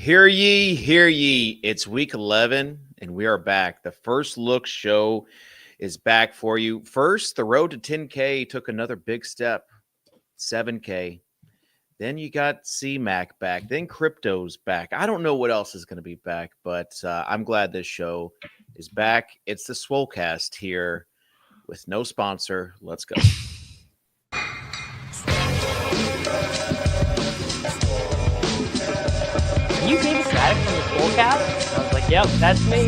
Hear ye, hear ye. It's week 11, and we are back. The First Look show is back for you. First, the road to 10K took another big step, 7K. Then you got CMAC back. Then crypto's back. I don't know what else is going to be back, but I'm glad this show is back. It's the Swolecast here with no sponsor. Let's go. You David Static from the Swolecast? I was like, yep, that's me.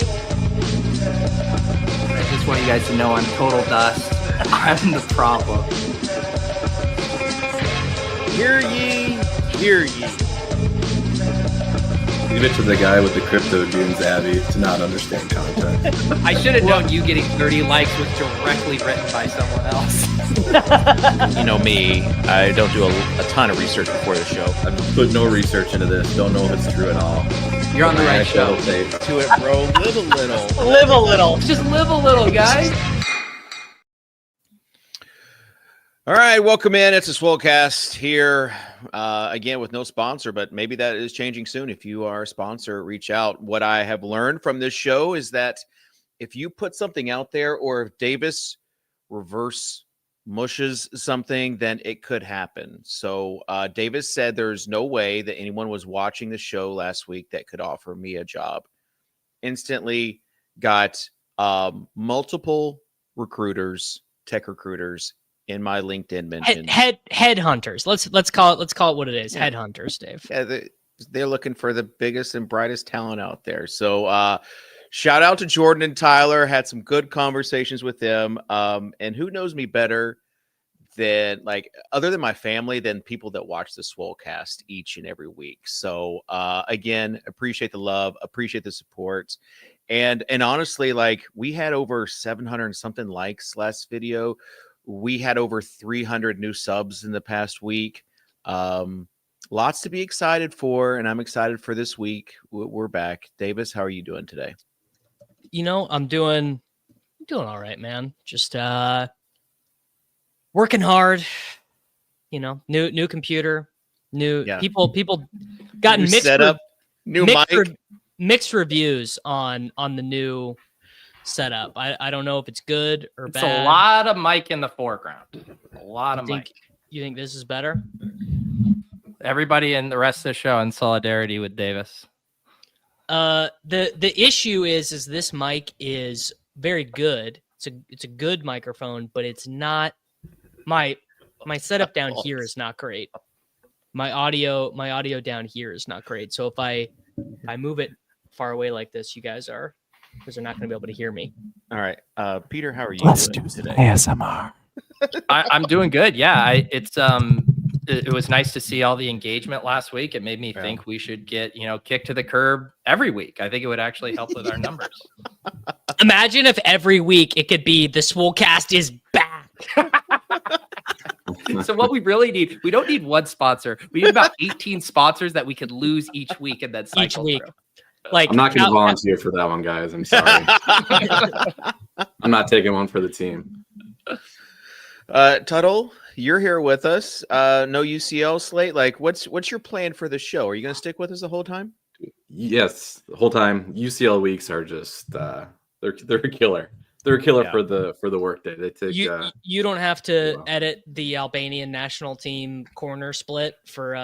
I just want you guys to know I'm total dust. I'm the problem. Hear ye, hear ye. Leave it to the guy with the crypto dunes, Abby, to not understand content. I should have known you getting 30 likes was directly written by someone else. You know me, I don't do a ton of research before the show. I've put no research into this. Don't know if it's true at all. You're on the right show. To it, bro. Live a little. Live a little. Just live a little, guys. All right, welcome in. It's a Swolecast here again with no sponsor, but maybe that is changing soon. If you are a sponsor, reach out. What I have learned from this show is that if you put something out there, or if Davis reverse mushes something, then it could happen. So Davis said there's no way that anyone was watching the show last week that could offer me a job. Instantly got multiple recruiters, tech recruiters, in my LinkedIn mention. Headhunters. Let's call it what it is. Yeah. Headhunters, Dave. Yeah, they're looking for the biggest and brightest talent out there. So shout out to Jordan and Tyler. Had some good conversations with them. And who knows me better than, like, other than my family, than people that watch the Swolecast each and every week. So again, appreciate the love, appreciate the support. And honestly, like, we had over 700 and something likes last video. We had over 300 new subs in the past week. Lots to be excited for, and I'm excited for this week. We're back. Davis, how are you doing today? You know, I'm doing all right, man. Just working hard. You know, new computer, new people gotten New mixed setup, new mic. Mixed reviews on the new setup. I don't know if it's good or It's bad. a lot of mic in the foreground. A lot of mic. You think this is better? Everybody in the rest of the show in solidarity with Davis. The issue is this mic is very good. It's a good microphone, but it's not my setup down here is not great. My audio down here is not great. So if I move it far away like this, you guys are, because they're not going to be able to hear me. All right. Peter, how are you doing today? ASMR. I'm doing good. Yeah, it was nice to see all the engagement last week. It made me think we should get, kicked to the curb every week. I think it would actually help with our numbers. Imagine if every week it could be the Swolecast is back. So what we really need, we don't need one sponsor. We need about 18 sponsors that we could lose each week and then cycle Each week. through. Like, I'm not going to volunteer for that one, guys. I'm sorry. I'm not taking one for the team. Tuttle, you're here with us. No UCL Slate. Like, what's your plan for the show? Are you going to stick with us the whole time? Yes, the whole time. UCL weeks are just they're a killer. They're a killer for the workday. They take you don't have to edit the Albanian national team corner split for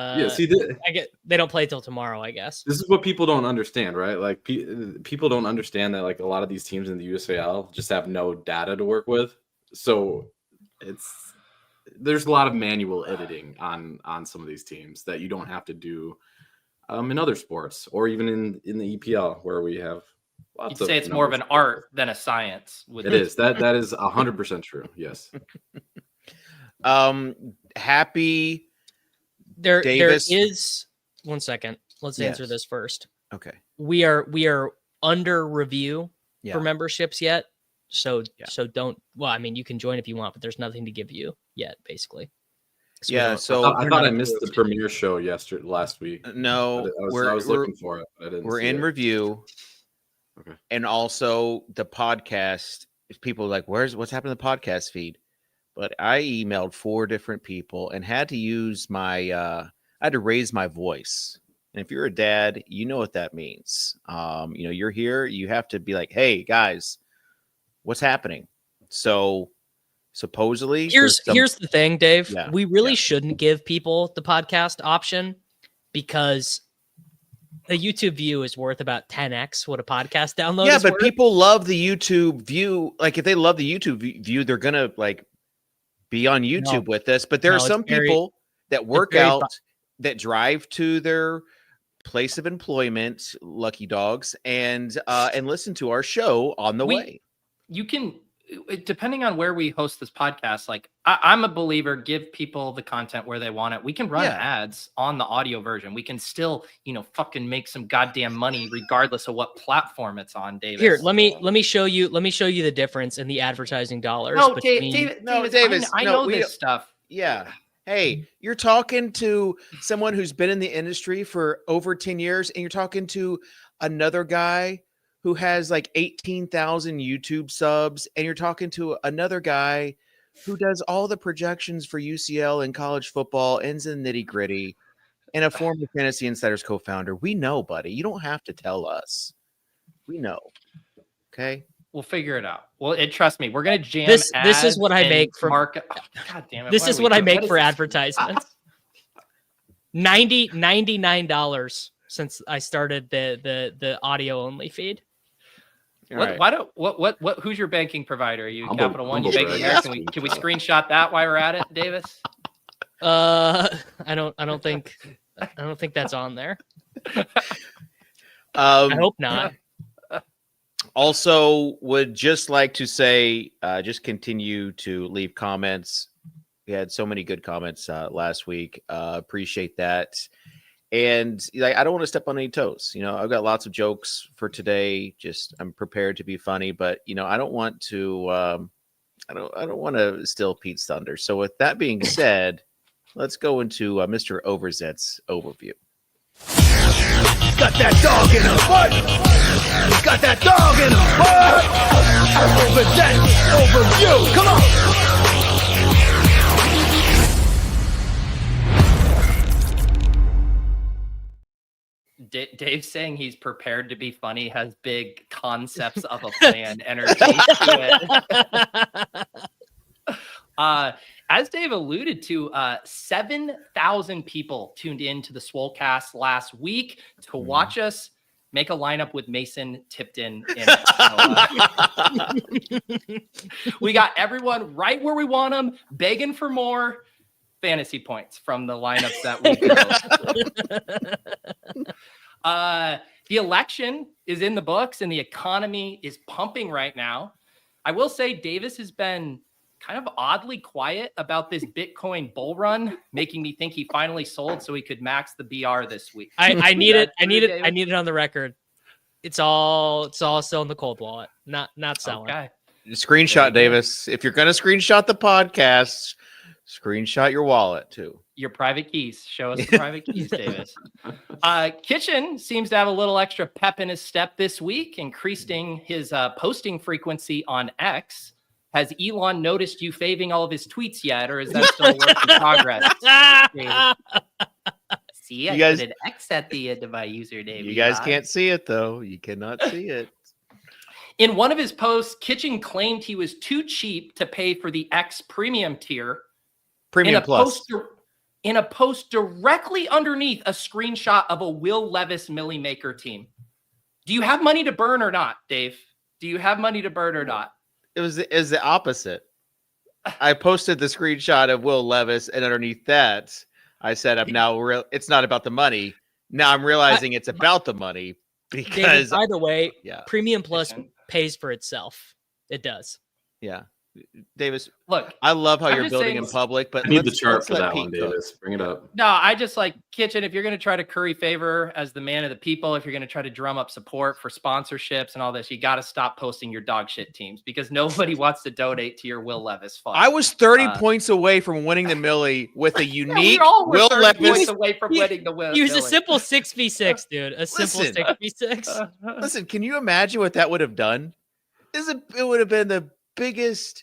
they don't play till tomorrow, I guess. This is what people don't understand, right? Like people don't understand that, like, a lot of these teams in the USAL just have no data to work with. So there's a lot of manual editing on some of these teams that you don't have to do in other sports, or even in the EPL, where we have lots. You'd say it's more of an art than a science. It is. That is 100% true. Yes. Happy. There Davis. is 1 second. Let's answer this first. Okay. We are under review for memberships yet. So don't. Well, I mean, you can join if you want, but there's nothing to give you yet, basically. So I thought I missed the premiere show last week. No, I was looking for it. I didn't. We're in review. Okay. And also the podcast. If people are like, what's happened to the podcast feed? But I emailed 4 different people and had to use I had to raise my voice And if you're a dad, you know what that means. You're here. You have to be like, hey, guys, what's happening? So supposedly Here's the thing, Dave. Yeah, We really shouldn't give people the podcast option because the YouTube view is worth about 10x what a podcast download is but worth. people love the YouTube view. Like if they love the YouTube view, they're gonna like be on YouTube with this. But there are some people that work out, that drive to their place of employment, lucky dogs, and listen to our show on the way. You can, depending on where we host this podcast, like I'm a believer, give people the content where they want it. We can run ads on the audio version. We can still, fucking make some goddamn money regardless of what platform it's on, Davis. Here, let me show you the difference in the advertising dollars. No, Davis, I know this stuff. Yeah. Hey, you're talking to someone who's been in the industry for over 10 years, and you're talking to another guy who has like 18,000 YouTube subs, and you're talking to another guy who does all the projections for UCL and college football, ends in nitty gritty, and a former Fantasy Insiders co-founder. We know, buddy. You don't have to tell us. We know. Okay. We'll figure it out. Well, trust me, we're gonna jam. This is what I make for market. Oh, God damn it! This is what I make for advertisements. $99 since I started the audio only feed. Who's your banking provider? Are you Capital One? You banking here? Can we screenshot that while we're at it, Davis? I don't think that's on there. I hope not. Also, would just like to say, just continue to leave comments. We had so many good comments last week. Appreciate that. And I don't want to step on any toes. I've got lots of jokes for today. Just I'm prepared to be funny, but I don't want to. I don't want to steal Pete's thunder. So with that being said, let's go into Mr. Overzets Overview. Got that dog in a butt. Got that dog in a butt. Overzets Overview. Come on. Dave saying he's prepared to be funny has big concepts of a plan energy to it. As Dave alluded to, 7,000 people tuned in to the Swolecast last week to watch us make a lineup with Mason Tipton in it. We got everyone right where we want them, begging for more fantasy points from the lineups that we built. The election is in the books and the economy is pumping right now. I will say Davis has been kind of oddly quiet about this Bitcoin bull run, making me think he finally sold so he could max the BR this week. I need it on the record. It's all still in the cold wallet, not selling. Okay. Screenshot, Davis. If you're going to screenshot the podcast, screenshot your wallet too. Your private keys. Show us the private keys, Davis. Kitchen seems to have a little extra pep in his step this week, increasing his posting frequency on X. Has Elon noticed you faving all of his tweets yet, or is that still a work in progress? See, I put an X at the end of my username. You guys can't see it, though. You cannot see it. In one of his posts, Kitchen claimed he was too cheap to pay for the X premium tier. Premium Plus. In a post directly underneath a screenshot of a Will Levis Millie Maker team. Do you have money to burn or not, Dave? Do you have money to burn or not? It was the opposite. I posted the screenshot of Will Levis, and underneath that, I said, it's not about the money. Now I'm realizing it's about the money because, David, by the way, Premium Plus pays for itself. It does. Yeah. Davis, look, I love how you're building in public, but I need the chart for that one, Davis. Bring it up. No, I just like Kitchen. If you're going to try to curry favor as the man of the people, if you're going to try to drum up support for sponsorships and all this, you got to stop posting your dog shit teams because nobody wants to donate to your Will Levis fund. I was 30 points away from winning the Millie with a unique Will Levis. Away from winning the Will. Use a simple 6v6, dude. A simple 6v6. Listen, can you imagine what that would have done? It would have been the biggest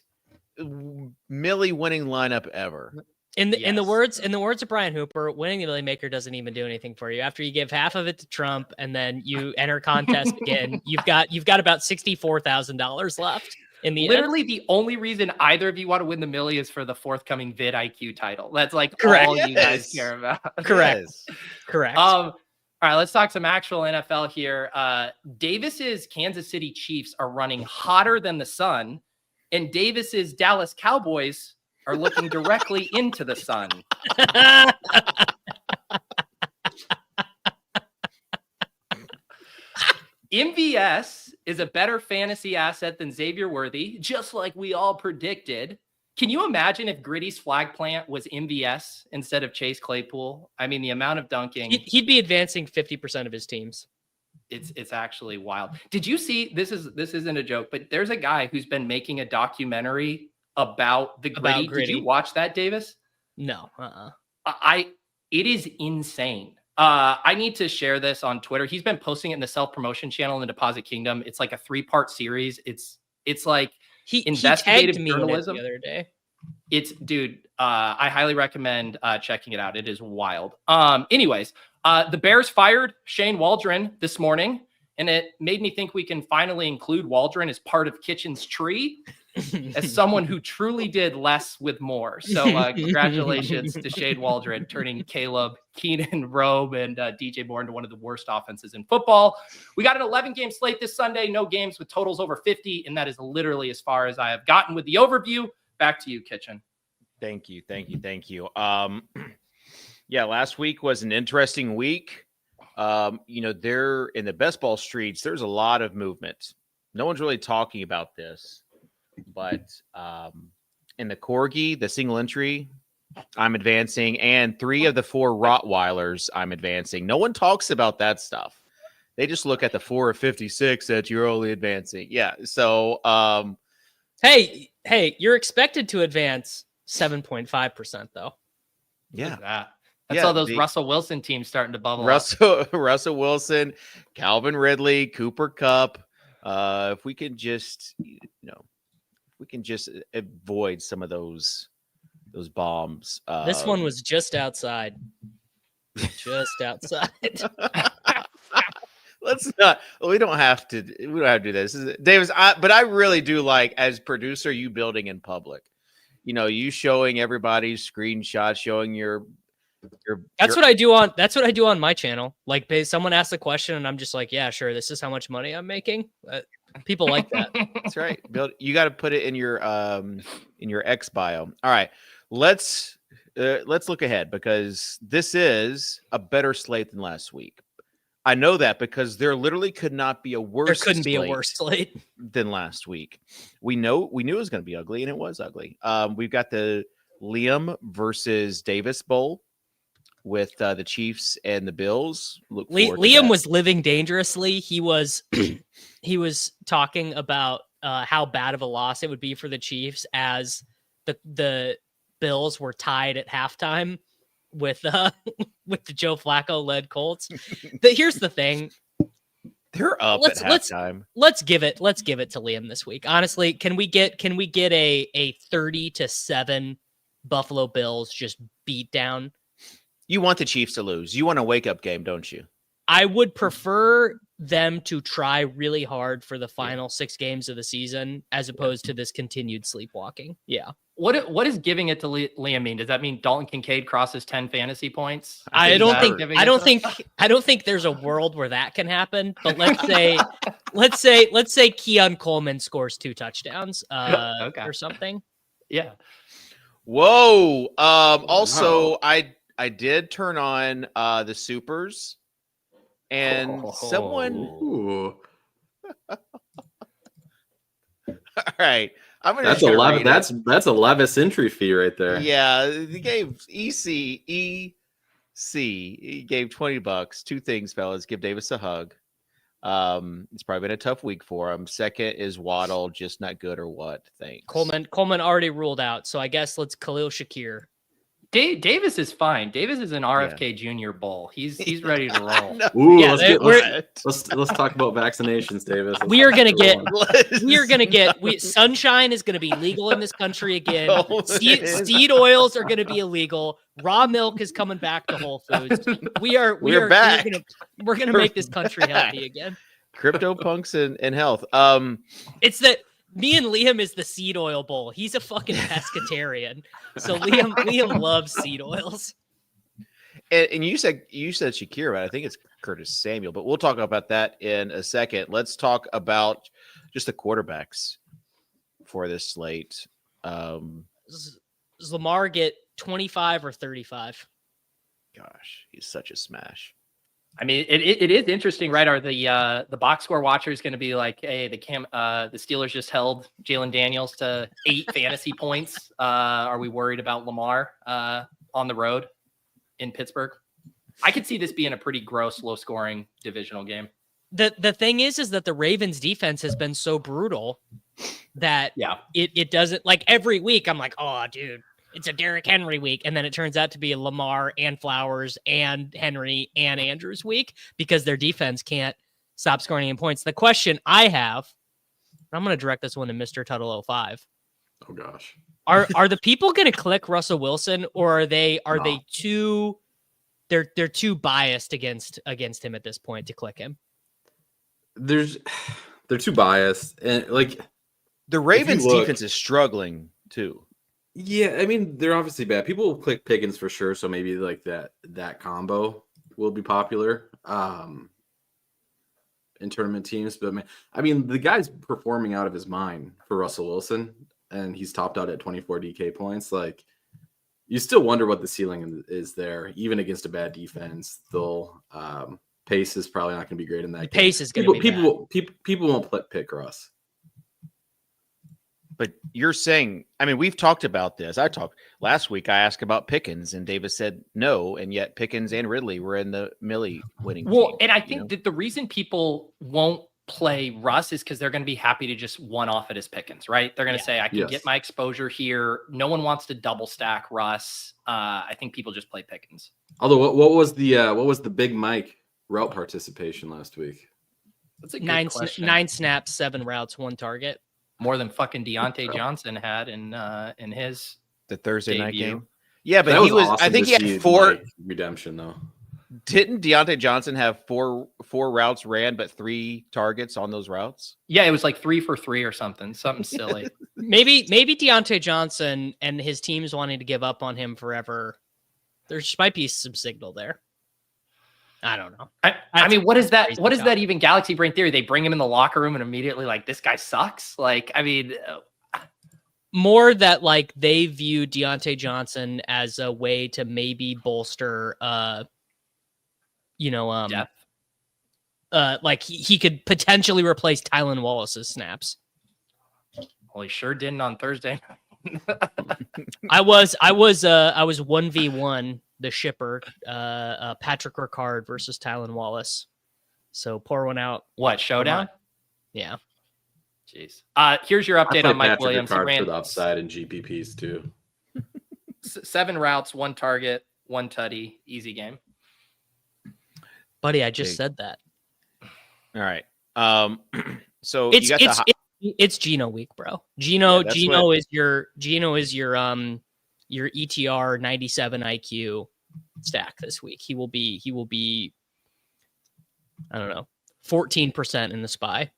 Millie winning lineup ever. In the Yes. words of Brian Hooper, winning the Millie Maker doesn't even do anything for you. After you give half of it to Trump and then you enter contest again, you've got about $64,000 left in the Literally end. the only reason either of you want to win the Millie is for the forthcoming VidIQ title. That's like Correct. all you guys Yes. care about. Correct. Yes. Correct. All right, let's talk some actual NFL here. Davis's Kansas City Chiefs are running hotter than the sun, and Davis's Dallas Cowboys are looking directly into the sun. MVS is a better fantasy asset than Xavier Worthy, just like we all predicted. Can you imagine if Gritty's flag plant was MVS instead of Chase Claypool? I mean, the amount of dunking. He'd be advancing 50% of his teams. It's actually wild. Did you see, this isn't a joke, but there's a guy who's been making a documentary about the Gritty. Gritty. Did you watch that, Davis? No. It is insane. I need to share this on Twitter. He's been posting it in the self-promotion channel in the Deposit Kingdom. It's like a 3-part series. It's like He investigative tagged me in it journalism. the other day. I highly recommend checking it out. It is wild. Anyways, the Bears fired Shane Waldron this morning, and it made me think we can finally include Waldron as part of Kitchen's tree as someone who truly did less with more. So congratulations to Shane Waldron, turning Caleb, Keenan, Robe, and DJ Moore into one of the worst offenses in football. We got an 11-game slate this Sunday, no games with totals over 50, and that is literally as far as I have gotten with the overview. Back to you, Kitchen. Thank you. Yeah, last week was an interesting week. There in the best ball streets, there's a lot of movement. No one's really talking about this, but in the Corgi, the single entry, I'm advancing, and 3 of the 4 Rottweilers, I'm advancing. No one talks about that stuff. They just look at the 4 of 56 that you're only advancing. Yeah. So, Hey, you're expected to advance 7.5% though. yeah. Look at that. That's all those Russell Wilson teams starting to bubble up. Russell Wilson, Calvin Ridley, Cooper Kupp. If we can just, avoid some of those bombs. This one was just outside. Just outside. Let's not. We don't have to do this. Davis, but I really do like, as producer, you building in public. You showing everybody's screenshots, showing your. That's what I do on my channel. Like, someone asks a question, and I'm just like, yeah, sure. This is how much money I'm making. People like that. That's right. You got to put it in your X bio. All right, let's look ahead, because this is a better slate than last week. I know that because there literally could not be a worse. There couldn't be a worse slate than last week. We knew it was going to be ugly, and it was ugly. We've got the Liam versus Davis Bowl with the Chiefs and the Bills. Liam was living dangerously. He was talking about how bad of a loss it would be for the Chiefs as the Bills were tied at halftime with the Joe Flacco led Colts. Here's the thing. They're up at halftime. Let's give it to Liam this week. Honestly, can we get a 30-7 Buffalo Bills just beat down? You want the Chiefs to lose. You want a wake-up game, don't you? I would prefer them to try really hard for the final 6 games of the season as opposed to this continued sleepwalking. Yeah. What does giving it to Liam mean? Does that mean Dalton Kincaid crosses 10 fantasy points? I don't think there's a world where that can happen, but let's say Keon Coleman scores 2 touchdowns or something. Yeah. Whoa. Also, I did turn on the supers, and someone. Ooh. All right, I'm gonna. That's a Levis entry fee right there. Yeah, he gave EC. He gave $20. 2 things, fellas. Give Davis a hug. It's probably been a tough week for him. Second is Waddle just not good or what? Thanks. Coleman already ruled out, so I guess let's Khalil Shakir. Davis is fine. Davis is an RFK Jr. bull. He's ready to roll. No. Ooh, Yeah, let's talk about vaccinations, Davis. We are gonna get sunshine is gonna be legal in this country again. Oh, Seed oils are gonna be illegal. Raw milk is coming back to Whole Foods. We're back. We're gonna make this country healthy again. CryptoPunks and health. It's that me and Liam is the seed oil bowl. He's a fucking pescatarian. So Liam loves seed oils. And you said Shakir, but I think it's Curtis Samuel. But we'll talk about that in a second. Let's talk about just the quarterbacks for this slate. Does Lamar get 25 or 35? Gosh, he's such a smash. I mean, it is interesting, right? Are the box score watchers going to be like, hey, the Steelers just held Jalen Daniels to 8 fantasy points? Are we worried about Lamar on the road in Pittsburgh? I could see this being a pretty gross, low scoring divisional game. The thing is that the Ravens defense has been so brutal that it doesn't, like, every week I'm like, oh, dude, it's a Derrick Henry week. And then it turns out to be a Lamar and Flowers and Henry and Andrews week because their defense can't stop scoring any points. The question I have, I'm going to direct this one to Mr. Tuttle 05. Oh gosh. Are the people going to click Russell Wilson, or are they too they're too biased against him at this point to click him? They're too biased, and like the Ravens defense is struggling too. Yeah, I mean, they're obviously bad. People will click Pickens for sure, so maybe like that combo will be popular in tournament teams. But I mean, the guy's performing out of his mind for Russell Wilson, and he's topped out at 24 DK points. Like, you still wonder what the ceiling is there, even against a bad defense. They'll pace is probably not going to be great in that game. Pace is going to be people won't pick Russ. But you're saying, I mean, we've talked about this. I talked last week. I asked about Pickens, and Davis said no, and yet Pickens and Ridley were in the Millie winning. Well, team, and I think that the reason people won't play Russ is because they're going to be happy to just one off it as Pickens, right? They're going to say, I can get my exposure here. No one wants to double stack Russ. I think people just play Pickens. Although, what was the Big Mike route participation last week? That's a good question. 9 snaps, 7 routes, 1 target. More than fucking Deontay Johnson had in his the Thursday debut. night game. Yeah, but he was. Awesome. I think he had 4 redemption though. Didn't Deontay Johnson have 4 routes ran, but 3 targets on those routes? Yeah, it was like 3 for 3 or something silly. Maybe Deontay Johnson and his team's wanting to give up on him forever. There just might be some signal there. I don't know. I mean, what is that? What is that even Galaxy Brain theory? They bring him in the locker room and immediately like, this guy sucks. Like, I mean, more that like they view Deontay Johnson as a way to maybe bolster, like he could potentially replace Tylan Wallace's snaps. Well, he sure didn't on Thursday. I was 1v1 the shipper, Patrick Ricard versus Tylan Wallace. So pour one out. What, showdown? Yeah. Jeez. Here's your update on Mike Patrick Williams. Ricard for the upside in GPPs too. 7 routes, 1 target, 1 tutty, easy game. Buddy, I just said that. All right. So it's Geno week, bro. Geno is your ETR 97 IQ stack this week. He will be I don't know, 14% in the SPY.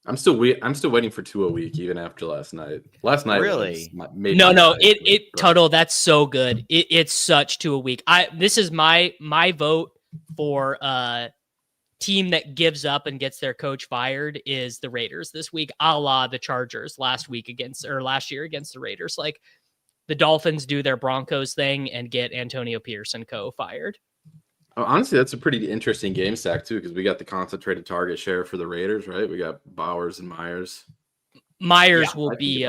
I'm still waiting for 2 a week even after last night. Really? Tuttle, that's so good. It's such 2 a week. This is my vote for team that gives up and gets their coach fired is the Raiders this week, a la the Chargers last year against the Raiders. Like, the Dolphins do their Broncos thing and get Antonio Pierce and co fired. Oh, honestly, that's a pretty interesting game stack too, because we got the concentrated target share for the Raiders, right? We got Bowers and Myers. Myers will be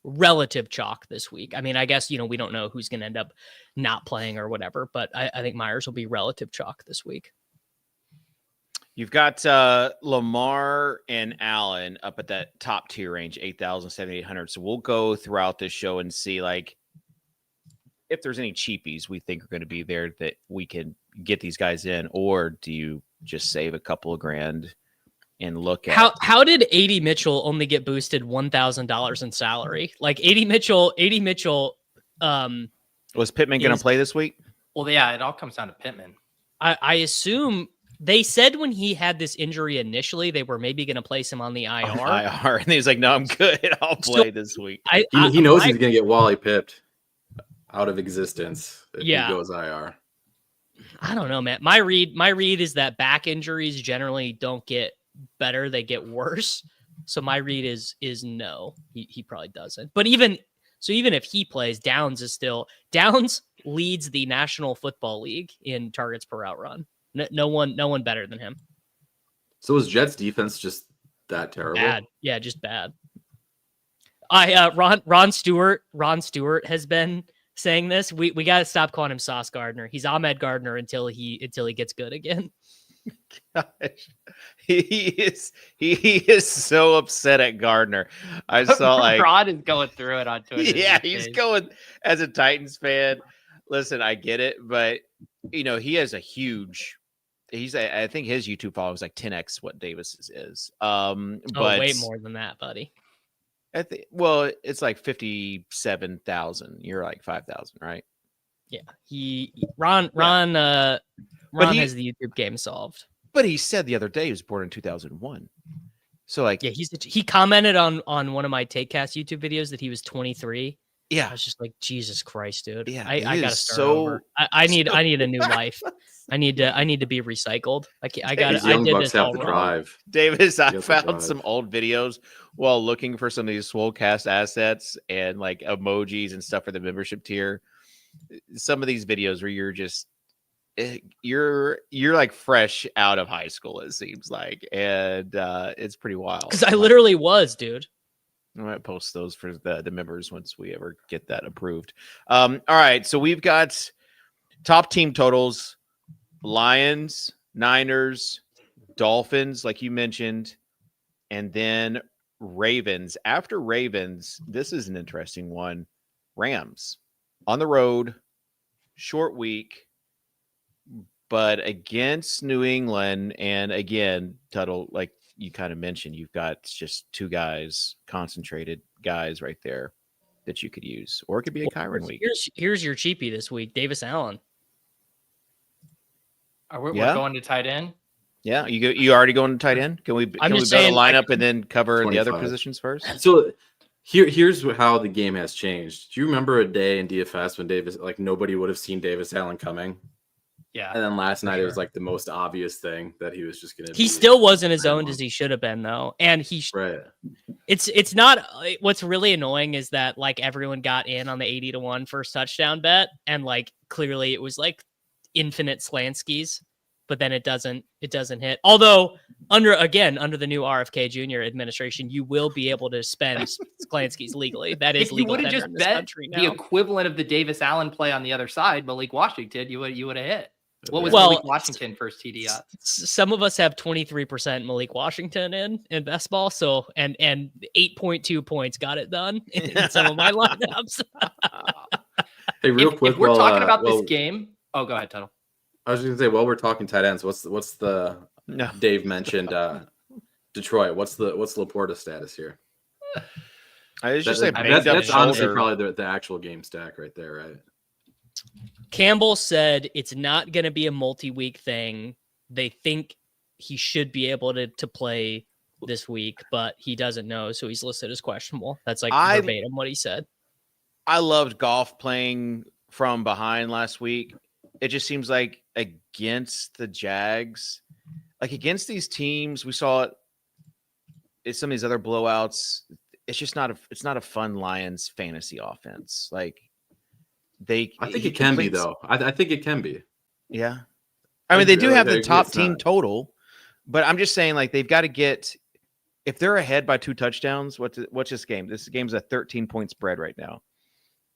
relative chalk this week. I mean, I guess, we don't know who's going to end up not playing or whatever, but I think Myers will be relative chalk this week. You've got Lamar and Allen up at that top tier range, 8,000, 7,800. So we'll go throughout this show and see like if there's any cheapies we think are going to be there that we can get these guys in, or do you just save a couple of grand and look at how did AD Mitchell only get boosted $1,000 in salary? Like AD Mitchell. Was Pittman going to play this week? Well, yeah, it all comes down to Pittman. I assume they said when he had this injury initially, they were maybe going to place him on the IR. IR, and he's like, "No, I'm good. I'll play this week." He knows he's going to get Wally pipped out of existence if he goes IR. I don't know, man. My read is that back injuries generally don't get better; they get worse. So my read is no, he probably doesn't. But even if he plays, Downs leads the National Football League in targets per route run. No one better than him. So is Jets defense just that terrible? Bad. Yeah, just bad. Ron Stewart has been saying this. We got to stop calling him Sauce Gardner. He's Ahmed Gardner until he gets good again. Gosh, he is so upset at Gardner. I saw like Rod is going through it on Twitter. Yeah, he's going as a Titans fan. Listen, I get it, but he has a huge. I think his YouTube follow is like 10x what Davis's is. But way more than that, buddy. It's like 57,000. You're like 5,000, right? Yeah. Ron has the YouTube game solved. But he said the other day he was born in 2001. So like, yeah, he commented on one of my TakeCast YouTube videos that he was 23. Yeah, I was just like, Jesus Christ, dude. Yeah, I gotta start over. I need a new life. I need to be recycled. I did this all wrong. Davis, I found some old videos while looking for some of these Swolecast assets and like emojis and stuff for the membership tier. Some of these videos where you're like fresh out of high school, it seems like, and it's pretty wild. Because I literally was, dude. I might post those for the members once we ever get that approved. All right, so we've got top team totals: Lions, Niners, Dolphins, like you mentioned, and then Ravens. After Ravens, this is an interesting one. Rams on the road, short week, but against New England, and again, Tuttle, like you kind of mentioned, you've got just two guys, concentrated guys right there that you could use, or it could be a Kyron week. Here's your cheapie this week, Davis Allen. We're going to tight end. Yeah, you already going to tight end? Can we build a lineup and then cover 25. The other positions first? So here's how the game has changed. Do you remember a day in DFS when Davis, like nobody would have seen Davis Allen coming? Yeah. And then last night it was like the most obvious thing that he was just going to He still wasn't as owned as he should have been, though. And right. It's not, what's really annoying is that like everyone got in on the 80-1 first touchdown bet, and like clearly it was like infinite Slanskys, but then it doesn't hit. Although under the new RFK Jr. administration, you will be able to spend Slanskys legally. That is legal. If you would have just bet the equivalent of the Davis Allen play on the other side, Malik Washington, you would have hit. What was Malik Washington first TD odds? Some of us have 23% Malik Washington in best ball, so and 8.2 points got it done in some of my lineups. Hey, real quick, if we're talking about this game, go ahead, Tuttle. I was going to say, while we're talking tight ends, what's the Dave mentioned Detroit? What's Laporta's status here? That's honestly probably the actual game stack right there, right? Campbell said it's not going to be a multi-week thing. They think he should be able to play this week, but he doesn't know, so he's listed as questionable. That's like verbatim what he said. I loved Goff playing from behind last week. It just seems like against the Jags, like against these teams, we saw it. Some of these other blowouts, it's just not a fun Lions fantasy offense. Like I think it can be though. I think it can be. Yeah, I mean they do have the top team total, but I'm just saying like they've got to get, if they're ahead by 2 touchdowns. What's this game? This game's a 13-point spread right now.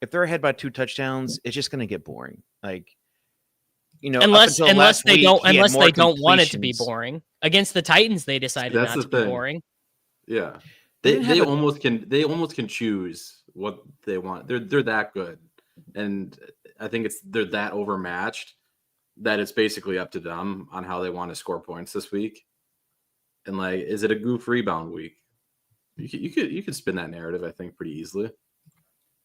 If they're ahead by 2 touchdowns, it's just going to get boring. Like. Unless they don't want it to be boring. Against the Titans, they decided That's not the to be thing. boring. Yeah, They they didn't have almost can choose what they want. They're that good, and I think they're that overmatched that it's basically up to them on how they want to score points this week. And like, is it a goof rebound week? You could spin that narrative, I think, pretty easily.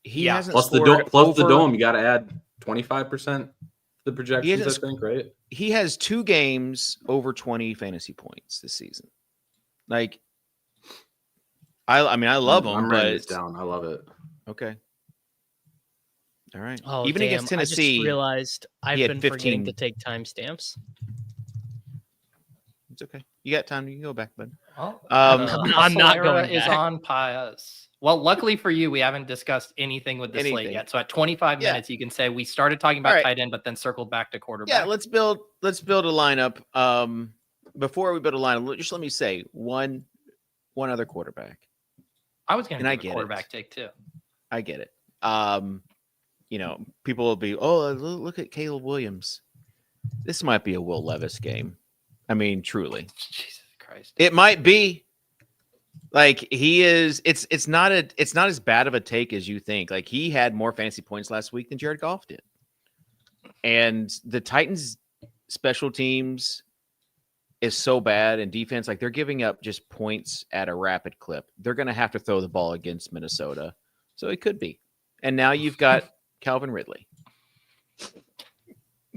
He Yeah. hasn't Plus the scored the over- dome, you got to add 25% the projections. I hasn't think, right? He has 2 games over 20 fantasy points this season. Like, I mean, I love him, I'm but writing this down. I love it. okay. All right. Oh, Even damn. against I Tennessee, just realized I've had been forgetting 15. to take timestamps. it's okay. You got time. You can go back, bud. Well, I'm not going is back. on Pius. Well, luckily for you, we haven't discussed anything with the slate Anything. yet. So at 25 Yeah. minutes, you can say we started talking about All right. tight end, but then circled back to quarterback. Yeah, let's build a lineup. Before we build a lineup, just let me say one other quarterback. I was going and I to give get a it. quarterback take too. I get it. People will be, oh, look at Caleb Williams. This might be a Will Levis game. I mean, truly, Jesus Christ. it might be. Like, he is. It's not as bad of a take as you think. Like, he had more fantasy points last week than Jared Goff did, and the Titans' special teams is so bad, and defense, like, they're giving up just points at a rapid clip. They're going to have to throw the ball against Minnesota, so it could be. And now you've got Calvin Ridley.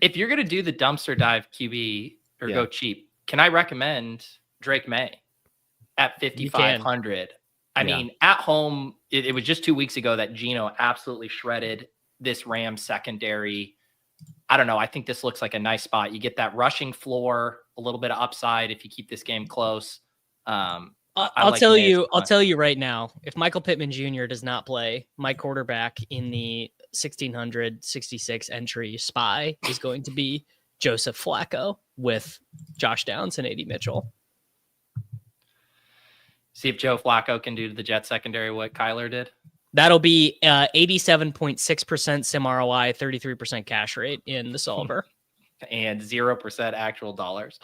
If you're going to do the dumpster dive QB or go cheap, can I recommend Drake May at 5,500? I mean, at home, it was just 2 weeks ago that Geno absolutely shredded this Rams secondary. I don't know. I think this looks like a nice spot. You get that rushing floor, a little bit of upside if you keep this game close. I'll tell you right now, if Michael Pittman Jr. does not play, my quarterback in the 1,666 entry spy is going to be Joseph Flacco with Josh Downs and A.D. Mitchell. See if Joe Flacco can do to the Jet secondary what Kyler did. That'll be 87.6% sim ROI, 33% cash rate in the solver. And 0% actual dollars.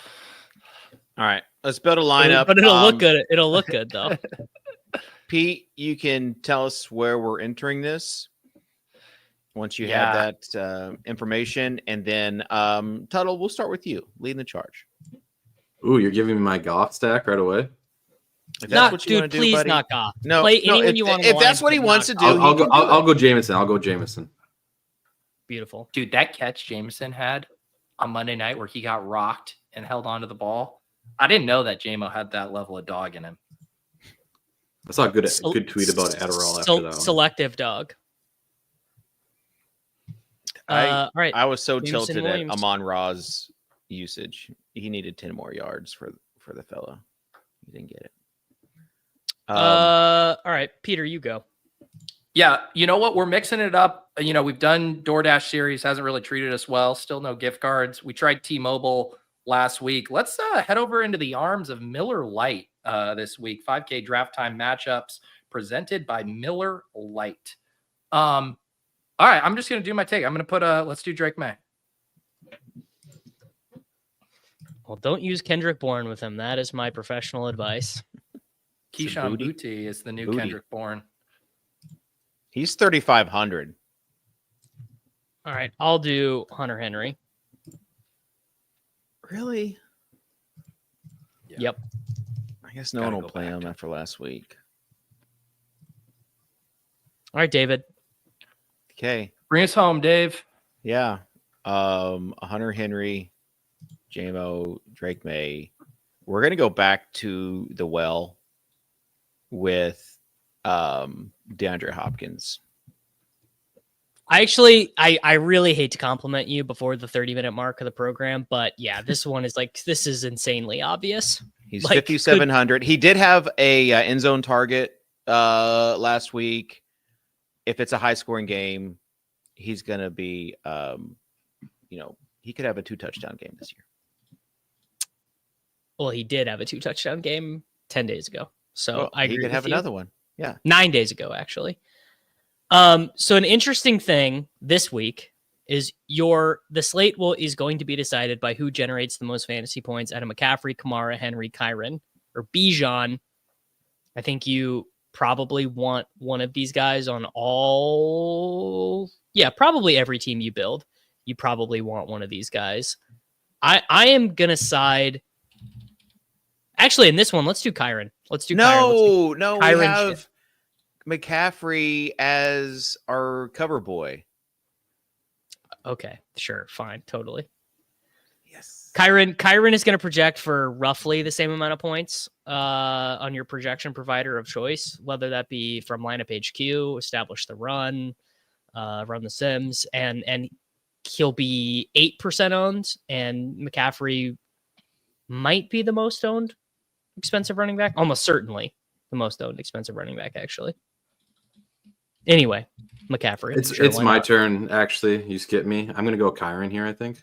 All right, let's build a lineup. But it'll look good. It'll look good, though. Pete, you can tell us where we're entering this once you have that information. And then, Tuttle, we'll start with you, leading the charge. Ooh, you're giving me my Goff stack right away? If that's what you dude, want to do, please buddy. knock off. No, Play no, anyone you want. If that's what he wants to do, I'll go Jameson. I'll go Jameson. Beautiful. Dude, that catch Jameson had on Monday night where he got rocked and held onto the ball. I didn't know that JMO had that level of dog in him. I saw a good tweet about Adderall after that one. Selective dog. All right. I was so Jameson tilted Williams. at Amon-Ra's usage. He needed 10 more yards for the fellow. He didn't get it. All right, Peter, you go. Yeah, you know what? We're mixing it up. We've done DoorDash series, hasn't really treated us well. Still no gift cards. We tried T-Mobile last week. Let's head over into the arms of Miller Lite this week. 5K draft time matchups presented by Miller Lite. All right, I'm just going to do my take. I'm going to put let's do Drake May. Well, don't use Kendrick Bourne with him. That is my professional advice. Keyshawn Booty is the new Kendrick Bourne. He's 3,500. All right, I'll do Hunter Henry. Really? Yeah. Yep. I guess no one will play him after last week. All right, David. Okay. Bring us home, Dave. Yeah. Hunter Henry, JMO, Drake May. We're going to go back to the well with DeAndre Hopkins. I really hate to compliment you before the 30-minute mark of the program, but yeah, this one is this is insanely obvious. He's 5,700. He did have a end zone target last week. If it's a high scoring game, he's going to be, he could have a 2-touchdown game this year. Well, he did have a 2-touchdown game 10 days ago. So I agree. He could have another one. Yeah. 9 days ago, actually. So an interesting thing this week, is the slate is going to be decided by who generates the most fantasy points out of McCaffrey, Kamara, Henry, Kyron, or Bijan. I think you probably want one of these guys on probably every team you build. You probably want one of these guys. I am gonna side. Actually, in this one, let's do Kyron. Kyron. No, Kyron we have McCaffrey as our cover boy. Okay, sure, fine, totally. Yes. Kyron is going to project for roughly the same amount of points on your projection provider of choice, whether that be from Lineup HQ, Establish the Run, Run the Sims, and he'll be 8% owned, and McCaffrey might be the most owned expensive running back. Almost certainly the most owned expensive running back, actually. Anyway, McCaffrey. It's my turn, actually. You skipped me. I'm going to go Kyron here, I think.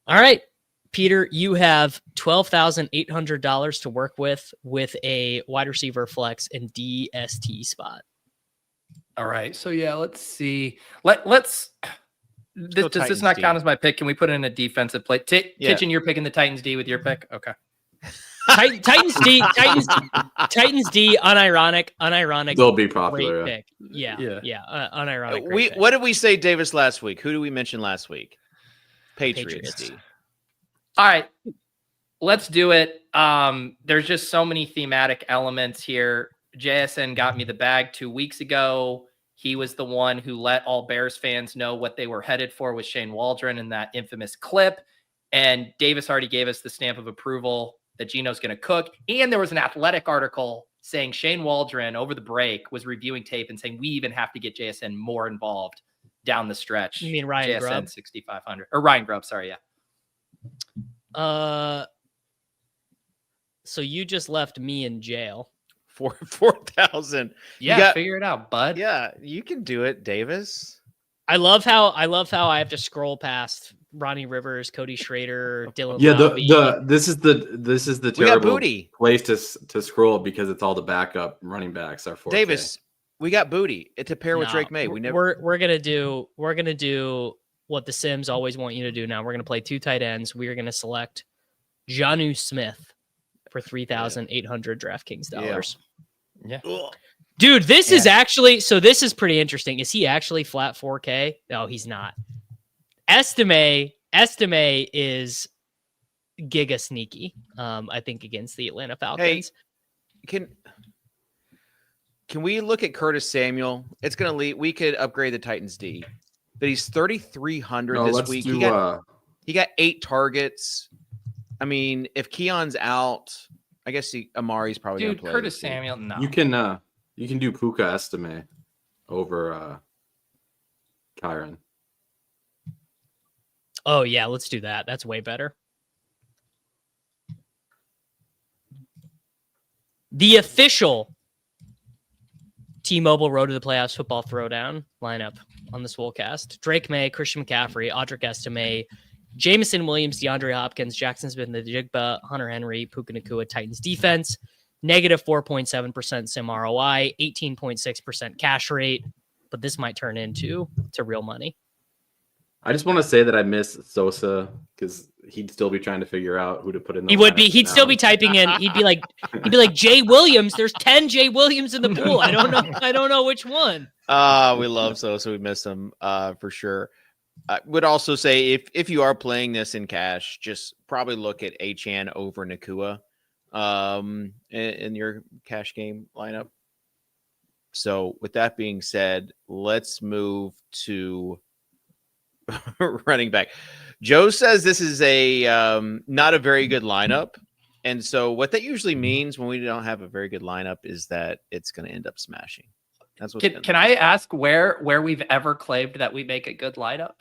All right, Peter, you have $12,800 to work with a wide receiver flex and DST spot. All right. So yeah, let's see. Let's. Does this not count as my pick? Can we put in a defensive play? Kitchen, you're picking the Titans D with your pick. Okay. Titans D, unironic. They'll be popular. Great pick. Yeah. Unironic. What did we say, Davis, last week? Who did we mention last week? Patriots D. All right, let's do it. There's just so many thematic elements here. JSN got me the bag 2 weeks ago. He was the one who let all Bears fans know what they were headed for with Shane Waldron in that infamous clip. And Davis already gave us the stamp of approval that Gino's going to cook. And there was an Athletic article saying Shane Waldron over the break was reviewing tape and saying we even have to get JSN more involved down the stretch. You mean Ryan JSN Grubb? 6,500 or Ryan Grubb? Sorry, yeah. So you just left me in jail. 4,000. Yeah, figure it out, bud. Yeah, you can do it, Davis. I love how I have to scroll past Ronnie Rivers, Cody Schrader, Dylan. Yeah, Lowry. this is the We got terrible Booty. place to scroll because it's all the backup running backs are for Davis, we got Booty to pair with Drake May. We're gonna do what the Sims always want you to do. Now we're gonna play 2 tight ends. We are gonna select Jonnu Smith for $3,800 DraftKings dollars. Yeah. Dude, this is actually this is pretty interesting. Is he actually flat 4K? No, he's not. Estime is giga sneaky. I think against the Atlanta Falcons. Hey, can we look at Curtis Samuel? It's gonna lead. We could upgrade the Titans D, but he's 3,300 this week. He got 8 targets. I mean, if Keon's out, I guess Amari's probably going to play. Curtis Samuel, no. You can do Puka Estime over Kyron. Oh yeah, let's do that. That's way better. The official T-Mobile Road to the Playoffs football throwdown lineup on the Swolecast: Drake May, Christian McCaffrey, Audric Estime, Jameson Williams, DeAndre Hopkins, Jackson Smith-Njigba, Hunter Henry, Puka Nacua. Titans defense, negative 4.7% sim ROI, 18.6% cash rate, but this might turn into real money. I just want to say that I miss Sosa because he'd still be trying to figure out who to put in. He'd still be typing in. He'd be like Jay Williams. There's 10 Jay Williams in the pool. I don't know which one. We love Sosa. We miss him for sure. I would also say if you are playing this in cash, just probably look at Achane over Nacua in your cash game lineup. So with that being said, let's move to running back. Joe says this is a not a very good lineup. And so what that usually means when we don't have a very good lineup is that it's going to end up smashing. That's what. Can I ask where we've ever claimed that we make a good lineup?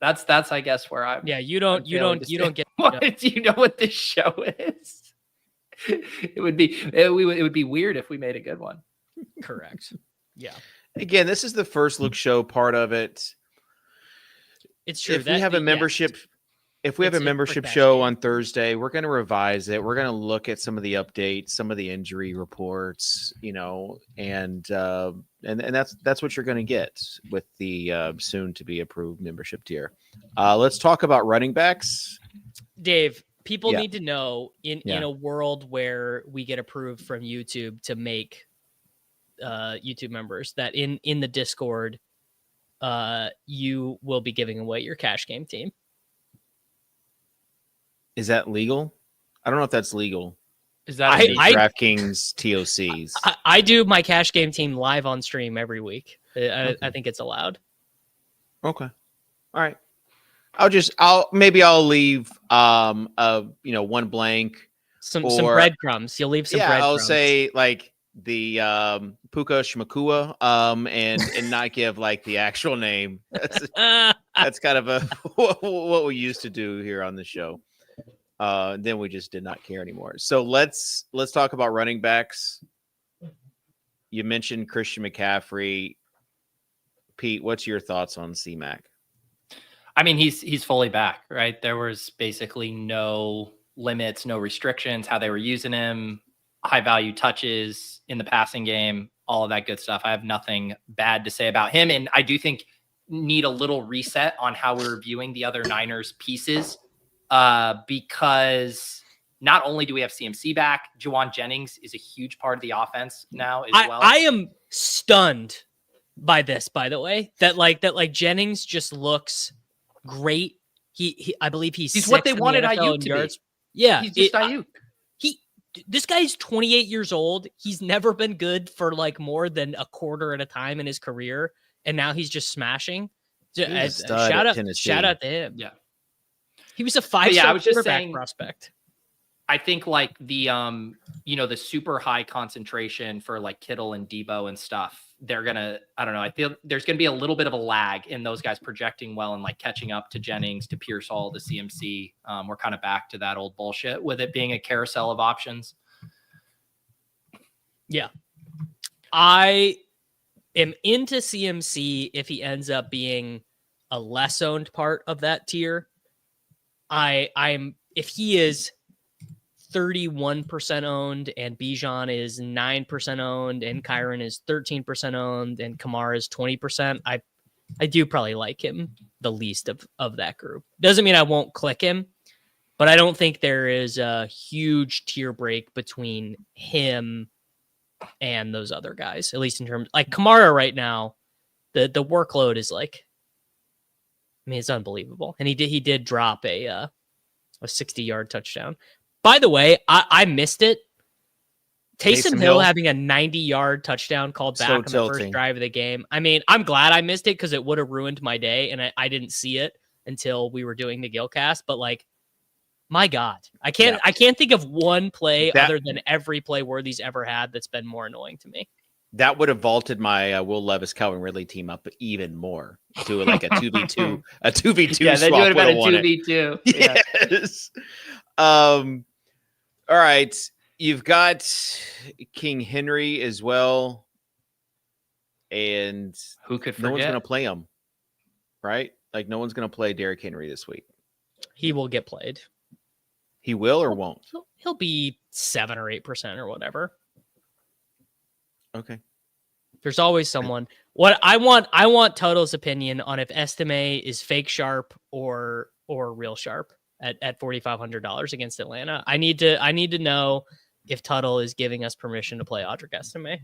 That's I guess where I'm. Yeah, you don't get. What, do you know what this show is? It would be weird if we made a good one. Correct. Yeah. Again, this is the first look show part of it. It's true. If we have a membership, if we have a It's for membership cash show game. on Thursday, we're going to revise it. We're going to look at some of the updates, some of the injury reports, and that's what you're going to get with the soon to be approved membership tier. Let's talk about running backs. Dave, people Yeah. need to know in Yeah. a world where we get approved from YouTube to make YouTube members that in the Discord, you will be giving away your cash game team. Is that legal? I don't know if that's legal. Is that I- a I- DraftKings TOCs. I do my cash game team live on stream every week. I think it's allowed. Okay. All right. I'll leave one blank. Some Or- breadcrumbs. You'll leave some breadcrumbs. I'll say like the Puka Shmakua and not give like the actual name. That's kind of a what we used to do here on the show. Then we just did not care anymore. So let's talk about running backs. You mentioned Christian McCaffrey. Pete, what's your thoughts on C-Mac? I mean, he's fully back, right? There was basically no limits, no restrictions, how they were using him, high value touches in the passing game, all of that good stuff. I have nothing bad to say about him. And I do think need a little reset on how we're viewing the other Niners pieces, because not only do we have CMC back, Juwan Jennings is a huge part of the offense now as well. I am stunned by this, by the way, that Jennings just looks great. He I believe he's what they sixth in the wanted NFL Ayuk in to yards. be. Yeah, He's just Ayuk. This guy's 28 years old. He's never been good for like more than a quarter at a time in his career, and now he's just smashing. was a stud at Tennessee. Shout out to him. Yeah. He was a 5-star I was just quarterback saying- prospect. I think like the the super high concentration for like Kittle and Debo and stuff, they're gonna, I don't know, I feel there's gonna be a little bit of a lag in those guys projecting well and like catching up to Jennings, to Pearsall, to CMC. We're kind of back to that old bullshit with it being a carousel of options. Yeah. I am into CMC if he ends up being a less owned part of that tier. I'm if he is 31% owned and Bijan is 9% owned and Kyron is 13% owned and Kamara is 20%, I do probably like him the least of that group. Doesn't mean I won't click him, but I don't think there is a huge tier break between him and those other guys, at least in terms like Kamara right now, the workload is like, I mean, it's unbelievable. And he did drop a 60-yard touchdown. By the way, I missed it. Taysom Hill having a 90-yard touchdown called back on the first drive of the game. I mean, I'm glad I missed it because it would have ruined my day, and I didn't see it until we were doing the Gilcast. But like, my God, I can't think of one play other than every play Worthy's ever had that's been more annoying to me. That would have vaulted my Will Levis, Calvin Ridley team up even more to like a 2v2, a 2v2 Yeah, then you swap would have been a won it. 2v2. Yeah. Yes. All right. You've got King Henry as well. And Who could no one's forget? going to play him, right? Like no one's going to play Derrick Henry this week. He will get played. He will or won't? He'll be 7 or 8% or whatever. Okay. There's always someone. What I want Toto's opinion on if Estime is fake sharp or real sharp at $4,500 against Atlanta. I need to know if Tuttle is giving us permission to play Audric Estime.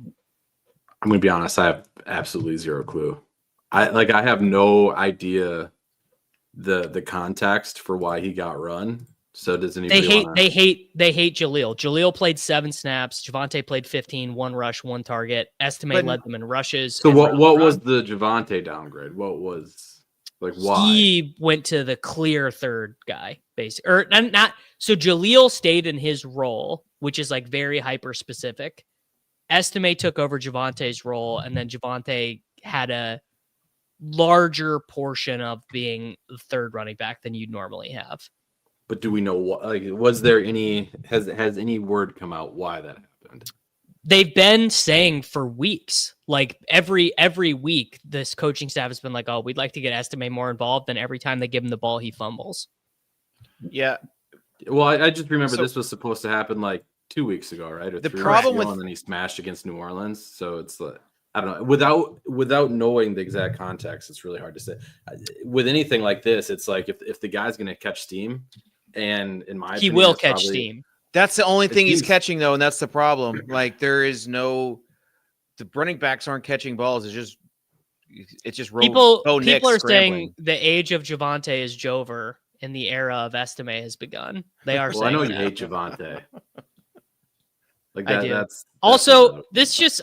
I'm gonna be honest, I have absolutely zero clue. I have no idea the context for why he got run. So does anybody They hate Jaleel. Jaleel played 7 snaps. Javonte played 15, 1 rush, 1 target. Estime led them in rushes. So what was the Javonte downgrade? What was like why? He went to the clear third guy, basically. Or not so Jaleel stayed in his role, which is like very hyper specific. Estime took over Javonte's role, and then Javonte had a larger portion of being the third running back than you'd normally have. But do we know what? Like, was there any? Has any word come out why that happened? They've been saying for weeks, like every week, this coaching staff has been like, "Oh, we'd like to get Estime more involved." And every time they give him the ball, he fumbles. Yeah. Well, I just remember So- this was supposed to happen like 2 weeks ago, right? Or The 3 problem weeks ago, with- and then he smashed against New Orleans. So it's like, I don't know. Without knowing the exact context, it's really hard to say. With anything like this, it's like if the guy's going to catch steam, and in my He opinion, will it's catch probably- steam. That's the only thing he's seems- catching, though, and that's the problem. Like, there is no, the running backs aren't catching balls. It's just People Nick are scrambling. saying the age of Javonte is Jover and the era of Estime has begun. They are Well, I saying know you that. hate Javante. Like I that. do. That's Also, this just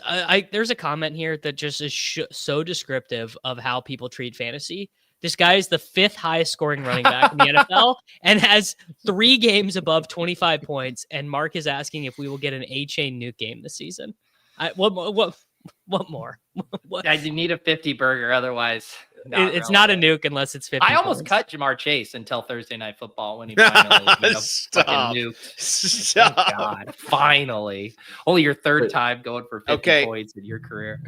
there's a comment here that just is so descriptive of how people treat fantasy. This guy is the 5th highest scoring running back in the NFL and has 3 games above 25 points. And Mark is asking if we will get an A-Chain nuke game this season. What more? What? Yeah, you need a 50 burger, otherwise It's not a relevant. nuke unless it's 50. I almost points. cut Jamar Chase until Thursday Night Football when he finally Stop. fucking nuked. Thank Stop. God, finally, only your third Wait. time going for 50 Okay. points in your career.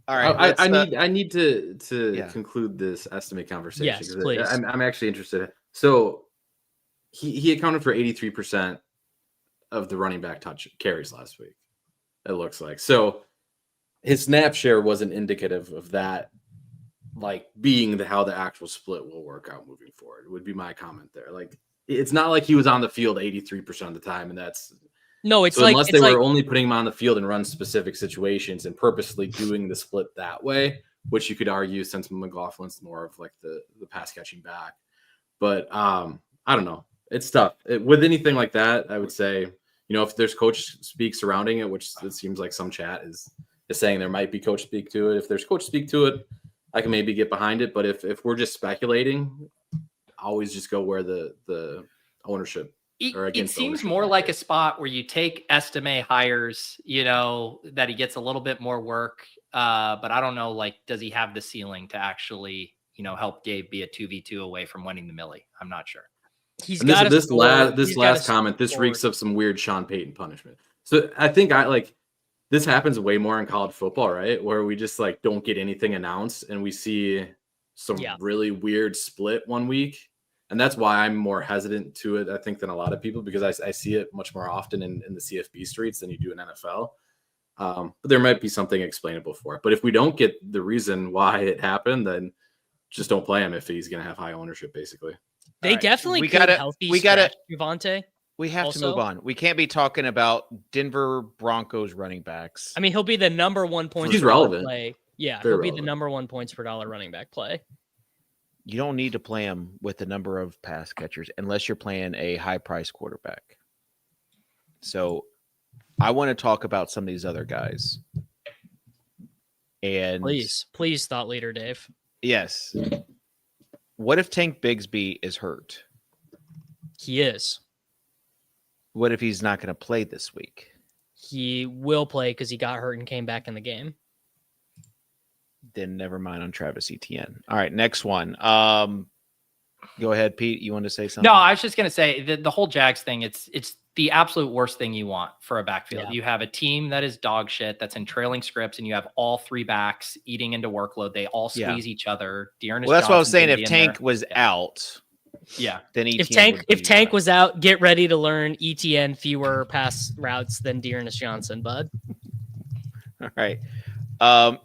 All right. I need to Yeah. conclude this estimate conversation. Yes, 'cause please. I'm actually interested. So he accounted for 83% of the running back touch carries last week. It looks like so. His snap share wasn't indicative of that, like being how the actual split will work out moving forward. Would be my comment there. Like it's not like he was on the field 83% of the time, and that's No, it's so like unless it's they like were only putting him on the field and run specific situations and purposely doing the split that way, which you could argue since McLaughlin's more of like the pass catching back. But I don't know. It's tough. With anything like that, I would say, if there's coach speak surrounding it, which it seems like some chat is saying there might be coach speak to it. If there's coach speak to it, I can maybe get behind it. But if we're just speculating, always just go where the ownership or It against the seems ownership more like a factor. spot where you take Estime hires, that he gets a little bit more work. But I don't know, like, does he have the ceiling to actually, help Gabe be a 2v2 away from winning the Millie? I'm not sure. he's And got this last last comment, this reeks of some weird Sean Payton punishment. So I think this happens way more in college football, right? Where we just like don't get anything announced and we see some really weird split one week. And that's why I'm more hesitant to it, I think, than a lot of people, because I see it much more often in the CFB streets than you do in NFL. But there might be something explainable for it. But if we don't get the reason why it happened, then just don't play him if he's going to have high ownership, basically. They All right. definitely We could gotta- healthy we gotta- Javonte. We have to Also- move on. We can't be talking about Denver Broncos running backs. I mean, he'll be the number 1 points He's per dollar relevant. play. Yeah, Very he'll be the relevant. number 1 points per dollar running back play. You don't need to play him with the number of pass catchers unless you're playing a high price quarterback. So I want to talk about some of these other guys. And Please, thought leader Dave. yes. What if Tank Bigsby is hurt? He is. What if he's not going to play this week? He will play because he got hurt and came back in the game. Then never mind on Travis Etienne. All right, next one. Go ahead, Pete. You want to say something? No, I was just going to say the whole Jags thing. It's the absolute worst thing you want for a backfield. Yeah. You have a team that is dog shit, that's in trailing scripts, and you have all 3 backs eating into workload. They all squeeze each other. Dearness Well, that's what I was Johnson's saying. gonna If be in Tank there. was out, Yeah. then Etienne If Tank was out, get ready to learn ETN fewer pass routes than Dearness Johnson, bud. all right.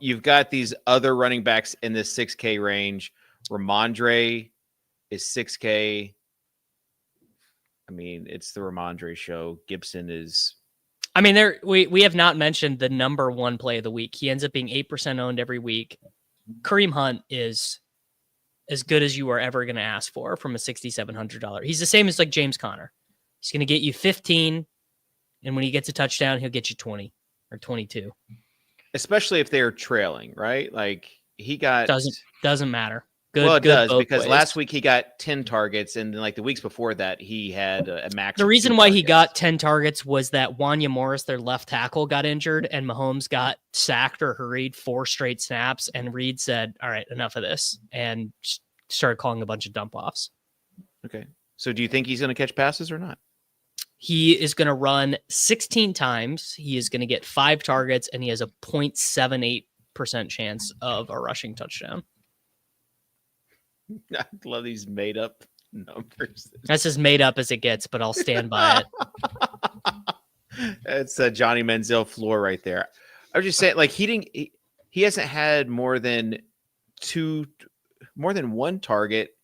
You've got these other running backs in this 6K range. Ramondre is 6K. I mean, it's the Ramondre show. Gibson is. I mean, we have not mentioned the number 1 play of the week. He ends up being 8% owned every week. Kareem Hunt is as good as you are ever going to ask for from a $6,700. He's the same as like James Conner. He's going to get you 15, and when he gets a touchdown, he'll get you 20 or 22. Especially if they're trailing, right? Like he got. Doesn't matter. Good. Well, it good does both because ways. last week he got 10 targets, and then like the weeks before that, he had a max. The of reason 2 why he got targets. 10 targets was that Wanya Morris, their left tackle, got injured, and Mahomes got sacked or hurried 4 straight snaps. And Reed said, "All right, enough of this," and started calling a bunch of dump offs. Okay. So do you think he's going to catch passes or not? He is going to run 16 times. He is going to get 5 targets, and he has a 0.78% chance of a rushing touchdown. I love these made up numbers. That's as made up as it gets, but I'll stand by it. It's a Johnny Manziel floor right there. I was just saying, like he hasn't had more than one target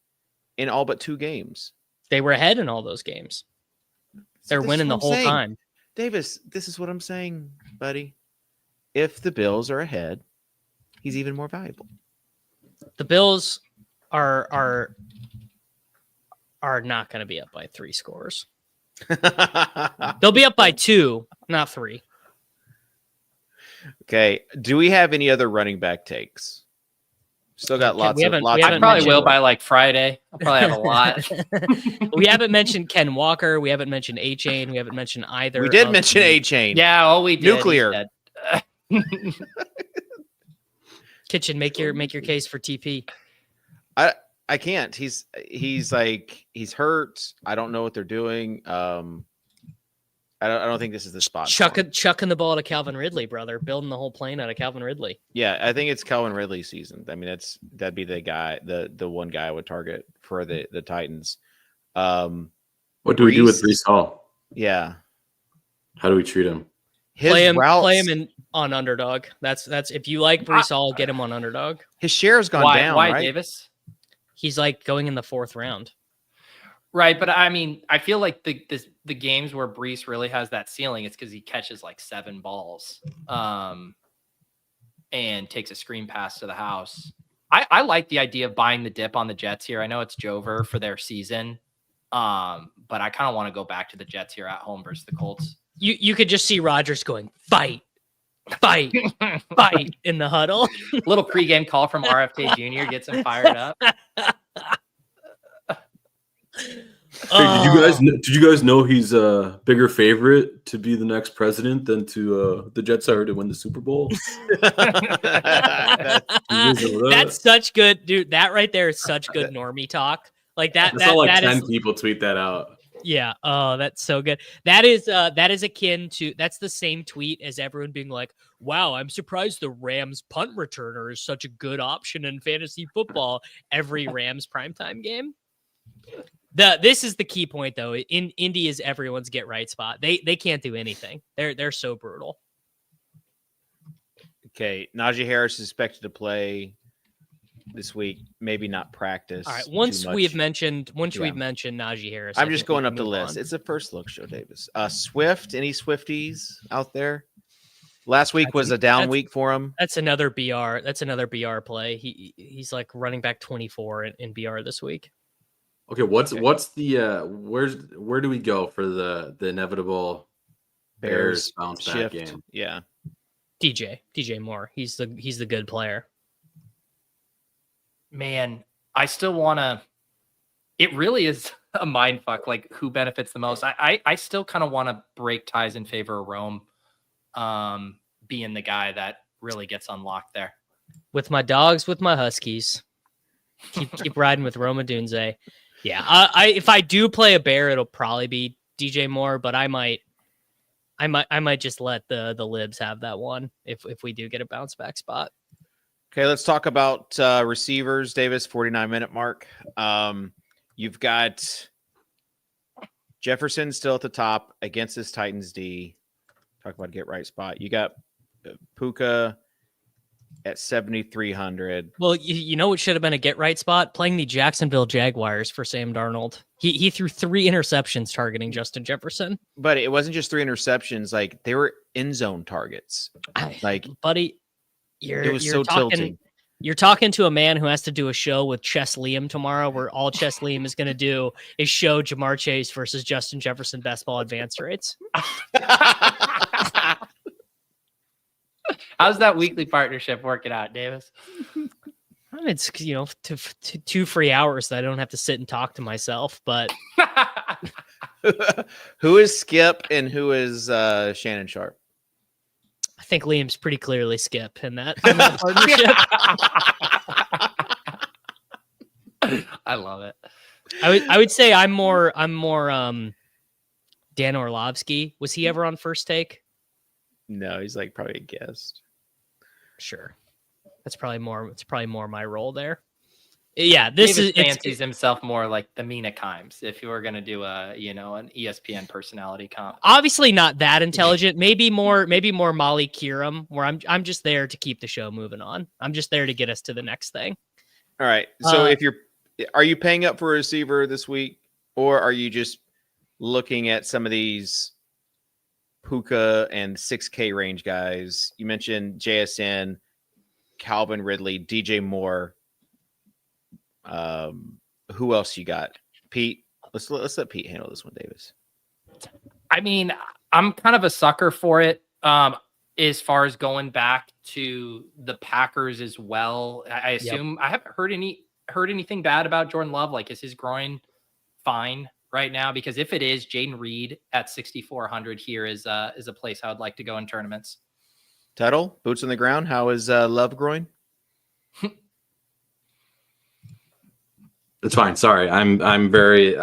in all but 2 games. They were ahead in all those games. They're This is winning the what I'm whole saying. time. Davis, this is what I'm saying, buddy. If the Bills are ahead, he's even more valuable. The Bills are not going to be up by 3 scores. They'll be up by 2, not 3. Okay. Do we have any other running back takes? Still got lots of. I probably will by like Friday. I'll probably have a lot. We haven't mentioned Ken Walker. We haven't mentioned A-Chain. We haven't mentioned either. We did mention A-Chain. Yeah, all we did. Nuclear. Kitchen, make your case for TP. I can't. He's hurt. I don't know what they're doing. I don't think this is the spot. Chucking the ball to Calvin Ridley, brother. Building the whole plane out of Calvin Ridley. Yeah, I think it's Calvin Ridley season. I mean, that'd be the guy, the one guy I would target for the Titans. What do we do with Breece Hall? Yeah. How do we treat him? Play him on underdog. That's if you like Breece Hall, get him on underdog. His share has gone down. Why, right? Davis? He's like going in the 4th round. Right, but I mean, I feel like the games where Breece really has that ceiling, it's because he catches like 7 balls, and takes a screen pass to the house. I like the idea of buying the dip on the Jets here. I know it's Jover for their season, but I kind of want to go back to the Jets here at home versus the Colts. You could just see Rodgers going fight in the huddle. Little pregame call from RFK Jr. gets him fired up. Hey, did you guys know he's a bigger favorite to be the next president than to the Jets are to win the Super Bowl? That's such good, dude. That right there is such good normie talk. Like that. I saw like 10 is, people tweet that out. Yeah. Oh, that's so good. That is akin to, that's the same tweet as everyone being like, wow, I'm surprised the Rams punt returner is such a good option in fantasy football every Rams primetime game. This is the key point though. In Indy is everyone's get right spot. They can't do anything. They're so brutal. Okay. Najee Harris is expected to play this week, maybe not practice. All right. Once we've mentioned Najee Harris, I'm just going up the list. It's a first look show, Davis. Swift, any Swifties out there? Last week was a down week for him. That's another BR. That's another BR play. He's like running back 24 in BR this week. Okay, what's the where do we go for the inevitable Bears bounce back game? Yeah. DJ Moore. He's the good player. Man, I still want to. It really is a mind fuck. Like who benefits the most? I still kind of want to break ties in favor of Rome, being the guy that really gets unlocked there. With my dogs, with my Huskies, keep riding with Roma Dunze. Yeah, if I do play a bear, it'll probably be DJ Moore, but I might just let the libs have that one if we do get a bounce back spot. Okay, let's talk about receivers, Davis, 49-minute mark. You've got Jefferson still at the top against this Titans D. Talk about get right spot. You got Puka at 7,300. Well, you know what should have been a get right spot? Playing the Jacksonville Jaguars for Sam Darnold. He threw 3 interceptions targeting Justin Jefferson. But it wasn't just 3 interceptions. Like, they were end zone targets. Like, buddy, it was so tilting. You're talking to a man who has to do a show with Chess Liam tomorrow, where all Chess Liam is going to do is show Jamar Chase versus Justin Jefferson best ball advance rates. How's that weekly partnership working out, Davis? It's, 2 free hours that I don't have to sit and talk to myself. But who is Skip and who is Shannon Sharp? I think Liam's pretty clearly Skip in that partnership. I love it. I would say I'm more Dan Orlovsky. Was he ever on First Take? No, he's like probably a guest. Sure. It's probably more my role there. Yeah, this Davis is it's, fancies himself more like the Mina Kimes. If you were going to do an ESPN personality comp, obviously not that intelligent. Maybe more Molly Kieram, where I'm just there to keep the show moving on. I'm just there to get us to the next thing. All right. So are you paying up for a receiver this week, or are you just looking at some of these Puka and 6K range guys? You mentioned JSN, Calvin Ridley, DJ Moore. Who else you got? Pete. Let's let Pete handle this one, Davis. I mean, I'm kind of a sucker for it. As far as going back to the Packers as well, I assume I haven't heard anything bad about Jordan Love. Like, is his groin fine right now? Because if it is, Jaden Reed at 6,400 here is a place I would like to go in tournaments. Tuttle, boots on the ground. How is Love groin? It's fine. Sorry, I'm very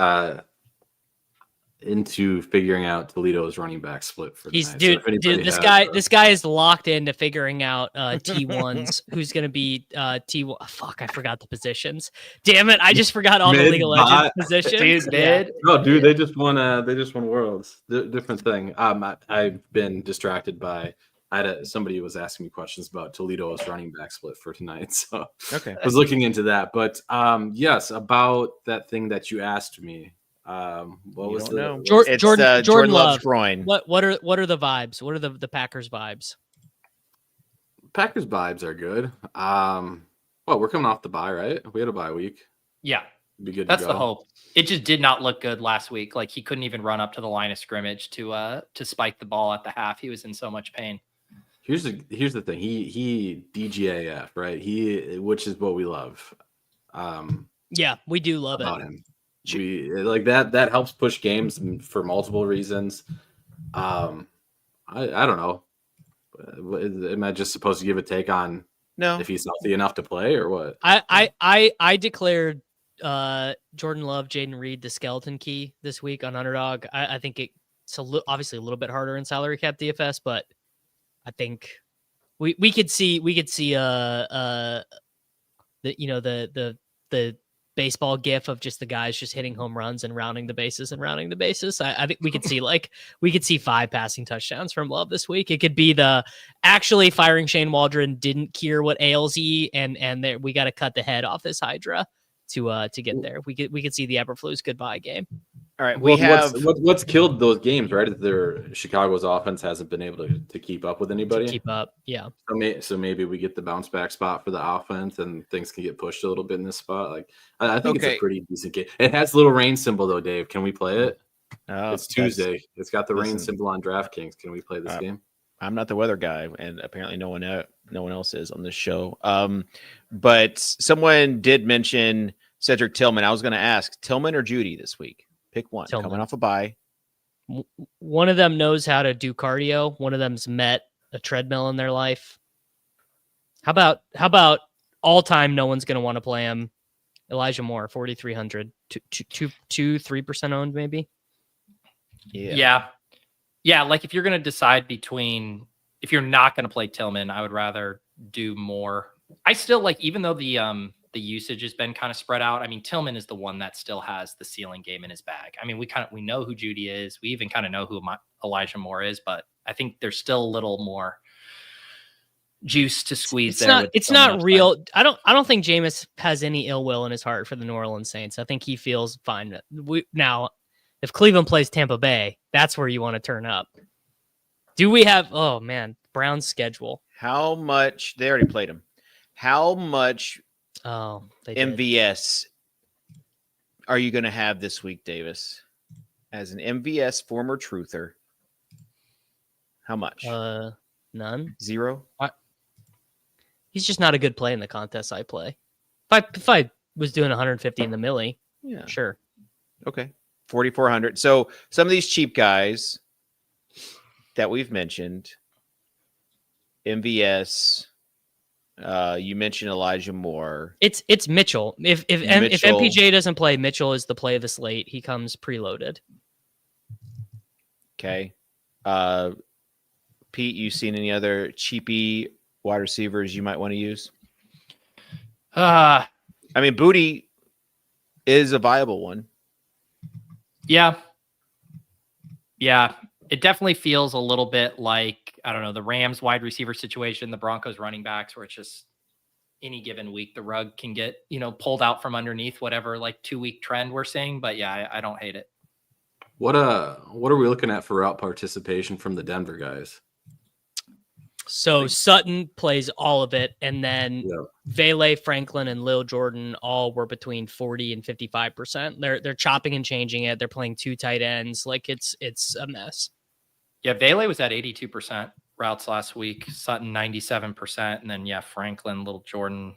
into figuring out Toledo's running back split for He's tonight. dude. This guy is locked into figuring out T1s. Who's gonna be T1? Fuck, I forgot the positions. Damn it, I just forgot all the League of Legends positions. No, dude, they just won Worlds. Different thing. I've been distracted by. Somebody was asking me questions about Toledo's running back split for tonight, so Okay, I was looking into that. But yes, about that thing that you asked me. What was the Jordan Love's Love. groin? What are the vibes? What are the Packers vibes? Packers vibes are good. Well, we're coming off the bye, right? We had a bye week. Yeah, Be good. That's the hope. It just did not look good last week. Like, he couldn't even run up to the line of scrimmage to spike the ball at the half. He was in so much pain. Here's the thing. He DGAF, right? Which is what we love. Yeah, we do love about it. him. We like that helps push games for multiple reasons. I don't know. Am I just supposed to give a take on if he's healthy enough to play or what? I declared Jordan Love, Jaden Reed the skeleton key this week on Underdog. I think it's obviously a little bit harder in salary cap DFS, but I think we could see the baseball gif of just the guys just hitting home runs and rounding the bases. I think we could see 5 passing touchdowns from Love this week. It could be the actually firing Shane Waldron didn't cure what ails E, and we got to cut the head off this Hydra to get there. We could see the Eberflus goodbye game. All right, what's killed those games, right? Chicago's offense hasn't been able to keep up with anybody. Keep up, yeah. So maybe we get the bounce back spot for the offense, and things can get pushed a little bit in this spot. Like I think it's a pretty decent game. It has a little rain symbol though, Dave. Can we play it? It's Tuesday. It's got the rain symbol on DraftKings. Can we play this game? I'm not the weather guy, and apparently no one else is on this show. But someone did mention Cedric Tillman. I was going to ask Tillman or Judy this week. Pick one. Tillman. Coming off a bye. One of them knows how to do cardio. One of them's met a treadmill in their life. How about all time? No one's going to want to play him. Elijah Moore, 4,300, 3% owned, maybe. Yeah. Like, if you're going to decide between, if you're not going to play Tillman, I would rather do Moore. I still like, even though the usage has been kind of spread out. I mean, Tillman is the one that still has the ceiling game in his bag. I mean, we know who Judy is. We even kind of know who Elijah Moore is, but I think there's still a little more juice to squeeze. It's not real. I don't think Jameis has any ill will in his heart for the New Orleans Saints. I think he feels fine. Now, if Cleveland plays Tampa Bay, that's where you want to turn up. Do we have? Oh man, Brown's schedule. How much? They already played him. How much? Oh, MVS are you going to have this week, Davis? As an MVS former truther, how much? None. 0. He's just not a good play in the contests I play. If I was doing 150 in the milli, yeah, sure. Okay, 4,400. So some of these cheap guys that we've mentioned, MVS. You mentioned Elijah Moore. It's Mitchell. If MPJ doesn't play, Mitchell is the play of the slate. He comes preloaded. Okay. Pete, you seen any other cheapy wide receivers you might want to use? I mean, Booty is a viable one. Yeah. Yeah. It definitely feels a little bit like, I don't know, the Rams wide receiver situation, the Broncos running backs, where it's just any given week, the rug can get, pulled out from underneath whatever like 2-week trend we're seeing. But yeah, I don't hate it. What are we looking at for route participation from the Denver guys? So Sutton plays all of it, and then Vele, Franklin, and Lil Jordan all were between 40 and 55%. They're chopping and changing it. They're playing 2 tight ends. Like it's a mess. Yeah, Vele was at 82% routes last week. Sutton 97%, and then Franklin, Lil Jordan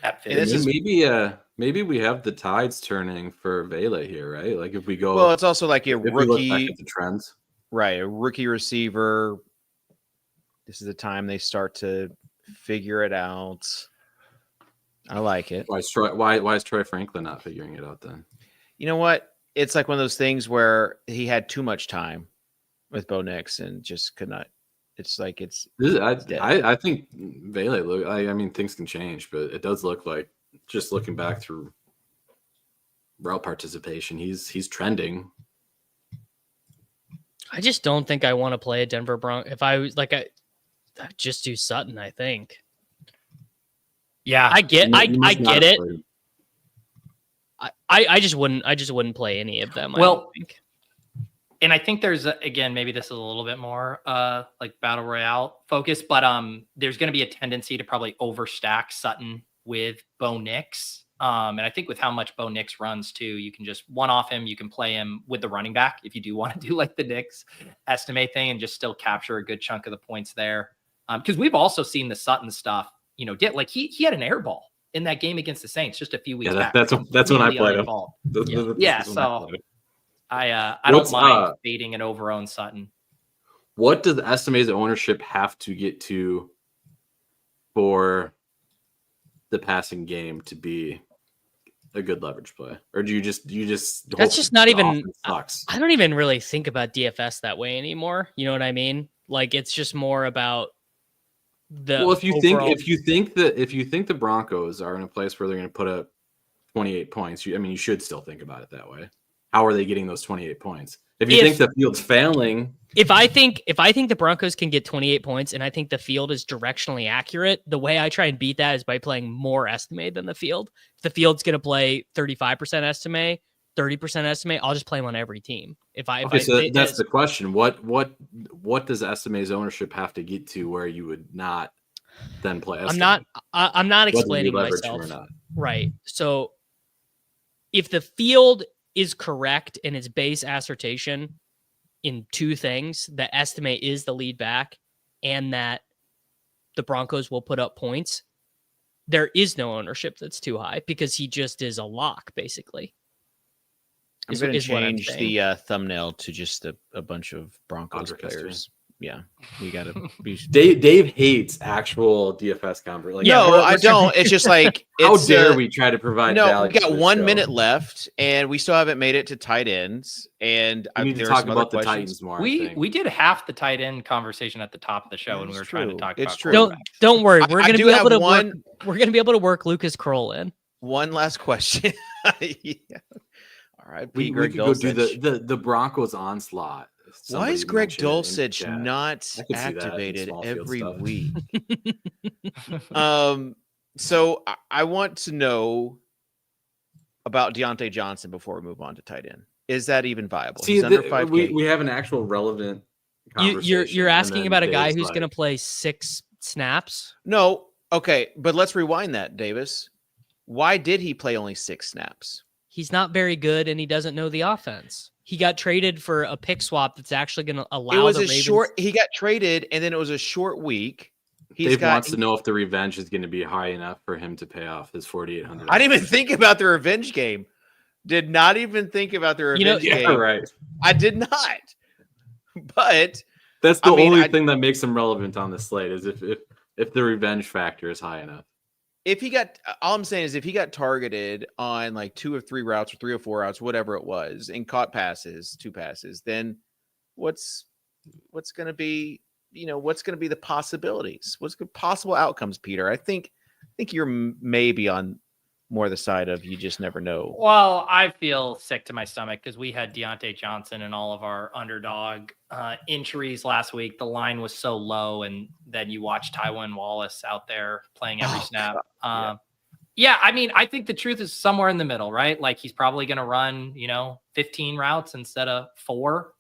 at 50%. Maybe we have the tides turning for Vele here, right? Like if we go, well, it's also like a if we look back rookie at the trends, right? A rookie receiver. This is the time they start to figure it out. I like it. Why is Troy Franklin not figuring it out then? You know what? It's like one of those things where he had too much time with Bo Nix and just could not. It's like I think Vele I mean things can change, but it does look like, just looking back through route participation, he's trending. I just don't think I want to play a Denver Broncos. If I was like, I'd just do Sutton, I think. Yeah, I get it. I just wouldn't play any of them. Well, I don't think. And I think there's again, maybe this is a little bit more like battle royale focus, but there's going to be a tendency to probably overstack Sutton with Bo Nix. And I think with how much Bo Nix runs too, you can just one off him. You can play him with the running back if you do want to do like the Nix estimate thing and just still capture a good chunk of the points there. Because we've also seen the Sutton stuff, get like he had an air ball in that game against the Saints just a few weeks back. That's when I played him. So I don't mind baiting an overowned Sutton. What does estimated ownership have to get to for the passing game to be a good leverage play? Or do you just that's just not even sucks? I don't even really think about DFS that way anymore. You know what I mean? Like it's just more about the if you think the Broncos are in a place where they're going to put up 28 points, you should still think about it that way. How are they getting those 28 points? If you think the field's failing, if I think the Broncos can get 28 points and I think the field is directionally accurate, the way I try and beat that is by playing more estimate than the field. If the field's going to play 35% estimate, 30% estimate, I'll just play them on every team. That's the question. What does estimate's ownership have to get to where you would not then play estimate? I'm not explaining myself. Right. So if the field is correct in its base assertion in 2 things, the estimate is the lead back and that the Broncos will put up points, there is no ownership that's too high because he just is a lock, basically. I'm going to change the thumbnail to just a bunch of Broncos players. Yeah, we got to be. Dave hates actual DFS convert. Like, no, I don't. It's just like how dare we try to provide? No, we got 1 minute left, and we still haven't made it to tight ends. And we need to talk about the Titans more. We did half the tight end conversation at the top of the show when we were trying to talk. It's about true. Don't worry. We're going to be able to work. We're going to be able to work Lucas Kroll in. One last question. Yeah. All right, we could go do the Broncos onslaught. Why is Greg Dulcich not activated every week? So I want to know about Deontay Johnson before we move on to tight end. Is that even viable? See, he's under 5K. We have an actual relevant conversation. You're asking about a guy who's going to play 6 snaps? No. Okay, but let's rewind that, Davis. Why did he play only 6 snaps? He's not very good, and he doesn't know the offense. He got traded for a pick swap that's actually going to allow the Ravens. He got traded, and then it was a short week. Dave wants to know if the revenge is going to be high enough for him to pay off his $4,800. I didn't even think about the revenge game. Did not even think about the revenge game. Yeah, right. I did not. But that's the only thing that makes him relevant on the slate is if the revenge factor is high enough. All I'm saying is if he got targeted on like 2 or 3 routes or 3 or 4 routes, whatever it was, and caught 2 passes, then what's going to be, what's going to be the possibilities? What's the possible outcomes, Peter? I think you're maybe on more the side of you just never know? Well, I feel sick to my stomach because we had Deontay Johnson and all of our underdog entries last week. The line was so low, and then you watch Tywin Wallace out there playing every snap. Yeah, I mean, I think the truth is somewhere in the middle, right? Like he's probably going to run, 15 routes instead of 4.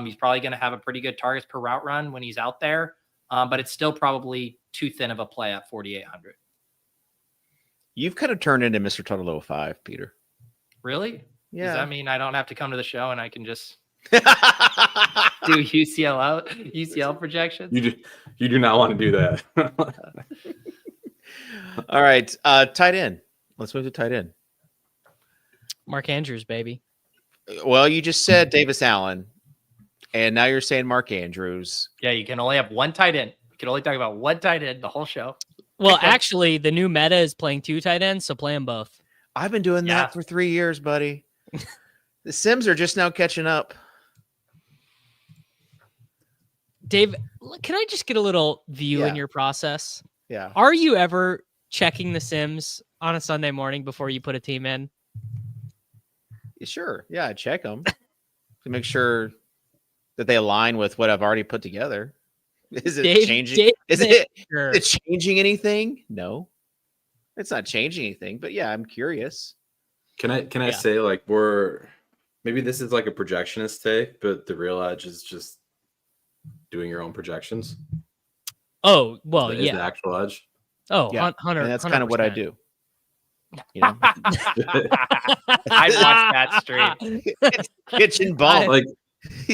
He's probably going to have a pretty good targets per route run when he's out there, but it's still probably too thin of a play at 4,800. You've kind of turned into Mr. Total 05, Peter. Really? Yeah. Does that mean I don't have to come to the show and I can just do UCL projections? You do not want to do that. All right. Tight end. Let's move to tight end. Mark Andrews, baby. Well, you just said Davis Allen, and now you're saying Mark Andrews. Yeah, you can only have one tight end. You can only talk about one tight end the whole show. Well, actually, the new meta is playing 2 tight ends, so play them both. I've been doing that for 3 years, buddy. The Sims are just now catching up. Dave, can I just get a little view in your process? Yeah. Are you ever checking the Sims on a Sunday morning before you put a team in? Sure. Yeah, I check them to make sure that they align with what I've already put together. Is it changing? Is it changing anything? No, it's not changing anything. But yeah, I'm curious. Can I say like maybe this is like a projectionist take, but the real edge is just doing your own projections. Oh well, is the actual edge. Oh, yeah, 100. And that's kind of what I do. I watched that stream. Kitchen ball.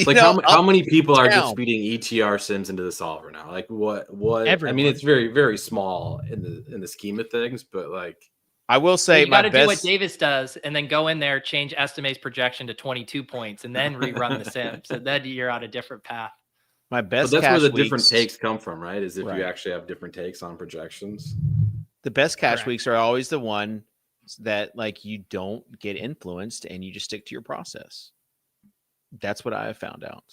Like how many people are just feeding ETR Sims into the solver now? Like what? Everyone. I mean, it's very, very small in the scheme of things, but like I will say, you got to do what Davis does, and then go in there, change Estimate's projection to 22 points, and then rerun the Sims, and then you're on a different path. My best. But that's where the different takes come from, right? Is if you actually have different takes on projections. The best cash weeks are always the one that like you don't get influenced and you just stick to your process. That's what I have found out.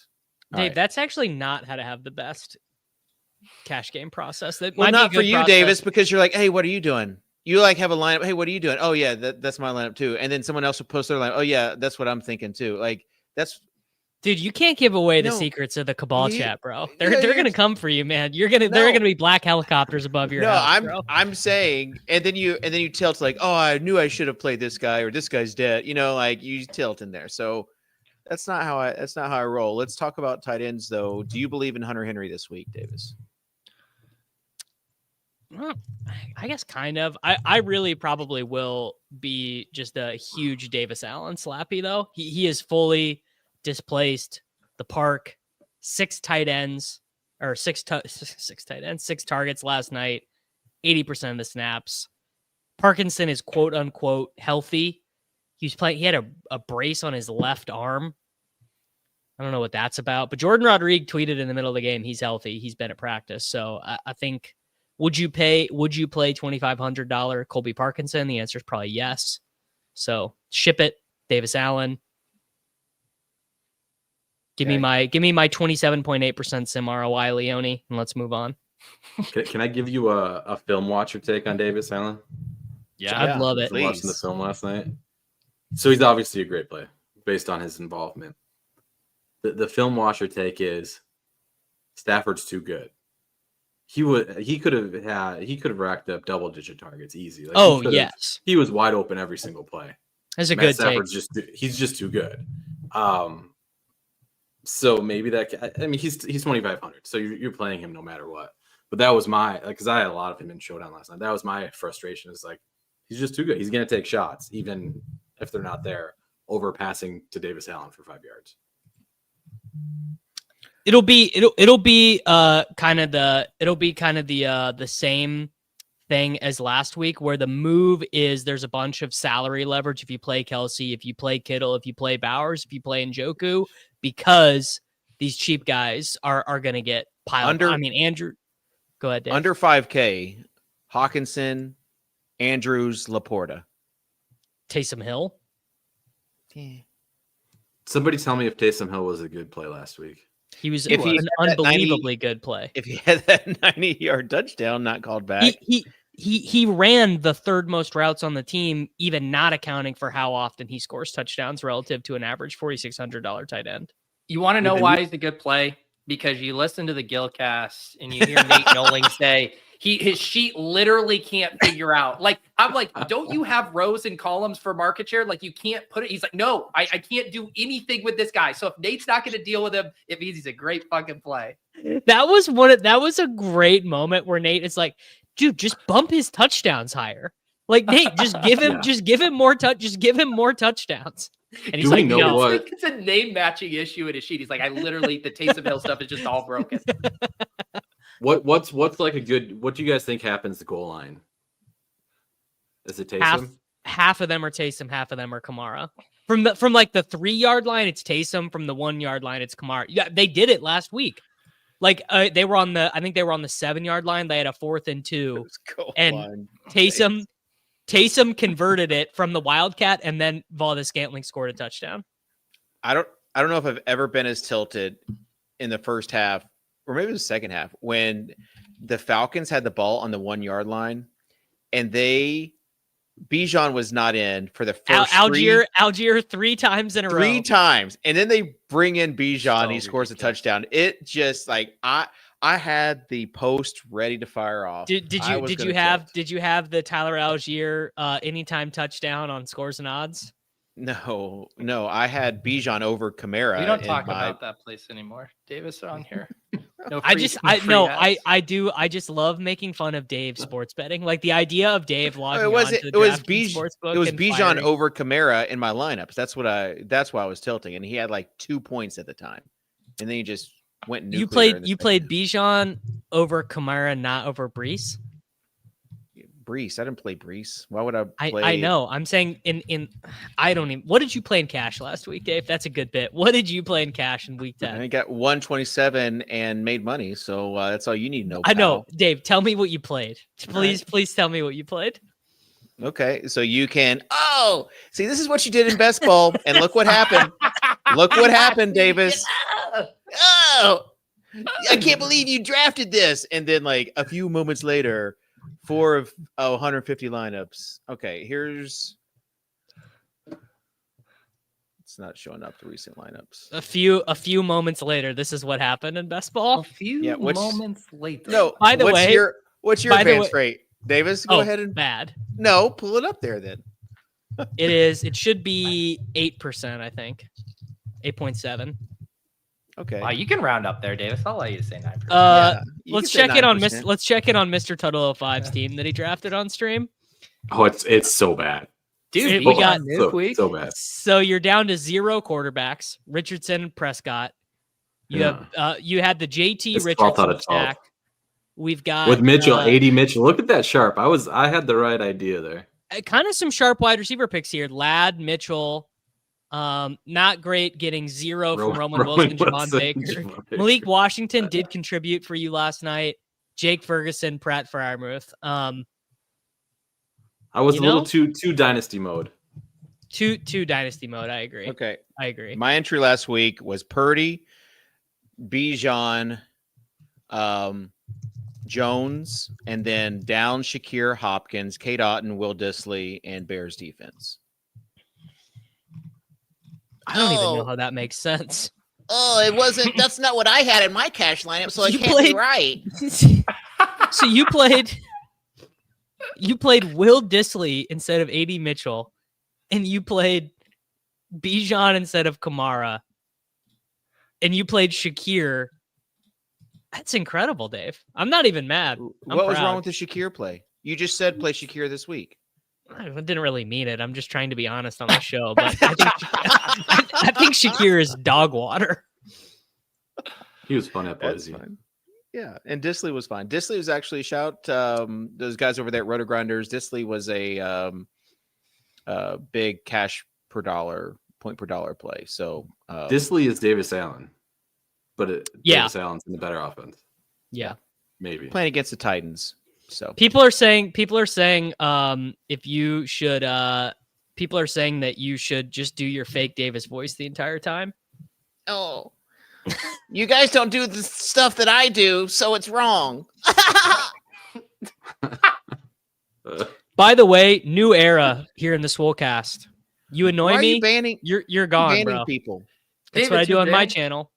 Dave, that's actually not how to have the best cash game process. That well, might not be a for good you, process. Davis, because you're like, hey, what are you doing? You like have a lineup. Hey, what are you doing? Oh yeah, that's my lineup too. And then someone else will post their lineup. Oh yeah, that's what I'm thinking too. Like that's. Dude, you can't give away the secrets of the Cabal chat, bro. They're gonna come for you, man. They're gonna be black helicopters above your house, I'm saying, and then you tilt like, oh, I knew I should have played this guy or this guy's dead. Like you tilt in there. So that's not how I roll. Let's talk about tight ends though. Do you believe in Hunter Henry this week, Davis? Well, I guess kind of. I really probably will be just a huge Davis Allen slappy though. He is fully displaced the park. 6 tight ends or 6 tight ends, 6 targets last night, 80% of the snaps. Parkinson is quote unquote healthy. He had a brace on his left arm. I don't know what that's about, but Jordan Rodriguez tweeted in the middle of the game he's healthy. He's been at practice. So I think would you play $2,500 Colby Parkinson? The answer is probably yes. So ship it, Davis Allen. Give me my 27.8% sim ROI, Leone, and let's move on. Can I give you a film watcher take on Davis Allen? Yeah, I'd love it. Watching the film last night. So he's obviously a great play based on his involvement. The film watcher take is Stafford's too good. He could have racked up double-digit targets easy. Like yes, he was wide open every single play. That's a good take. He's just too good. So maybe he's 2,500. So you're playing him no matter what. But that was because I had a lot of him in Showdown last night. That was my frustration. Is like he's just too good. He's gonna take shots even if they're not there. Overpassing to Davis Allen for 5 yards. It'll be kind of the same thing as last week, where the move is there's a bunch of salary leverage if you play Kelsey, if you play Kittle, if you play Bowers, if you play Njoku, because these cheap guys are going to get piled. Andrew, go ahead, Dave. Under 5K, Hawkinson, Andrews, Laporta. Taysom Hill. Yeah. Somebody tell me if Taysom Hill was a good play last week. He was an unbelievably good play. If he had that 90-yard touchdown not called back. he ran the third most routes on the team, even not accounting for how often he scores touchdowns relative to an average $4,600 tight end. You want to know why he's a good play? Because you listen to the Gilcast and you hear Nate Noling say his sheet literally can't figure out. Like, I'm like, don't you have rows and columns for market share? Like, you can't put it. He's like, no, I can't do anything with this guy. So if Nate's not going to deal with him, it means he's a great fucking play. That was a great moment where Nate is like, dude, just bump his touchdowns higher. Like, Nate, just give him more touchdowns. And he's like, no, what? It's a name matching issue in his sheet. He's like, I literally, the Taysom Hill stuff is just all broken. What's like a good? What do you guys think happens to goal line? Is it Taysom? Half of them are Taysom, half of them are Kamara. From like the 3-yard line, it's Taysom. From the 1-yard line, it's Kamara. Yeah, they did it last week. Like they were on the 7-yard line. They had a 4th and 2, and Taysom converted it from the Wildcat, and then Valdez-Scantling scored a touchdown. I don't know if I've ever been as tilted in the first half, or maybe the second half, when the Falcons had the ball on the 1-yard line, and Bijan was not in for the first Algier 3 times in a row. 3 times, and then they bring in Bijan, and he scores a touchdown. It just like I had the post ready to fire off. Did you have the Tyler Algier anytime touchdown on Scores and Odds? No, I had Bijan over Kamara. We don't talk about that place anymore. Davis on here. I just love making fun of Dave's sports betting. Like the idea of Dave logging on to the DraftKings sportsbook. It was Bijan over Kamara in my lineups. That's why I was tilting, and he had like 2 points at the time, and then he just went nuclear. You played Bijan over Kamara, not over Brees. Brees. I didn't play Brees. Why would I play? I know. I'm saying I don't even. What did you play in cash last week, Dave? That's a good bit. What did you play in cash in week 10? I got 127 and made money. So that's all you need to know. I know, Dave. Tell me what you played. Please tell me what you played. Okay, so you can. Oh, see, this is what you did in best ball, and look what happened. Look what happened, Davis. Oh, I can't believe you drafted this. And then, like a few moments later, 4 of 150 lineups. Okay, it's not showing up the recent lineups. A few moments later, this is what happened in best ball. A few moments later. No, by the way, what's your advance rate, Davis? Go ahead and bad. No, pull it up there then. It should be 8%, I think. 8.7. Okay. You can round up there, Davis. I'll let you say 9%. Let's check in on Mr. Tuttle 05's team that he drafted on stream. Oh, it's so bad. Dude, we got so bad. So you're down to 0 quarterbacks, Richardson, Prescott. You had the JT It's Richardson stack. We've got with Mitchell, 80 Mitchell. Look at that sharp. I had the right idea there. Kind of some sharp wide receiver picks here. Ladd, Mitchell. Not great getting 0 from Roman Wilson, Javon Baker. Malik Washington did contribute for you last night. Jake Ferguson, Pratt Freiermuth. I was a little too dynasty mode. Too dynasty mode. I agree. Okay. I agree. My entry last week was Purdy, Bijan, Jones, and then down Shakir, Hopkins, Kate Otten, Will Dissly, and Bears defense. I don't even know how that makes sense. Oh, it wasn't. That's not what I had in my cash lineup, so I can't be right. So you played Will Dissly instead of A.D. Mitchell, and you played Bijan instead of Kamara, and you played Shakir. That's incredible, Dave. I'm not even mad. What was wrong with the Shakir play? You just said play Shakir this week. I didn't really mean it. I'm just trying to be honest on the show, but I think Shakir is dog water. He was fun at Blizzy. Yeah, and Dissly was fine. Dissly was actually a shout. Those guys over there at Roto Grinders. Dissly was a big cash per dollar, point per dollar play. So Dissly is Davis Allen, but Davis Allen's in the better offense. Yeah, maybe playing against the Titans. So people are saying if you should people are saying that you should just do your fake Davis voice the entire time. Oh, you guys don't do the stuff that I do, so it's wrong. By the way, new era here in the Swolecast. You annoy Why are me. you banning? You're gone, banning bro. people. That's David, what I do too on my big. channel.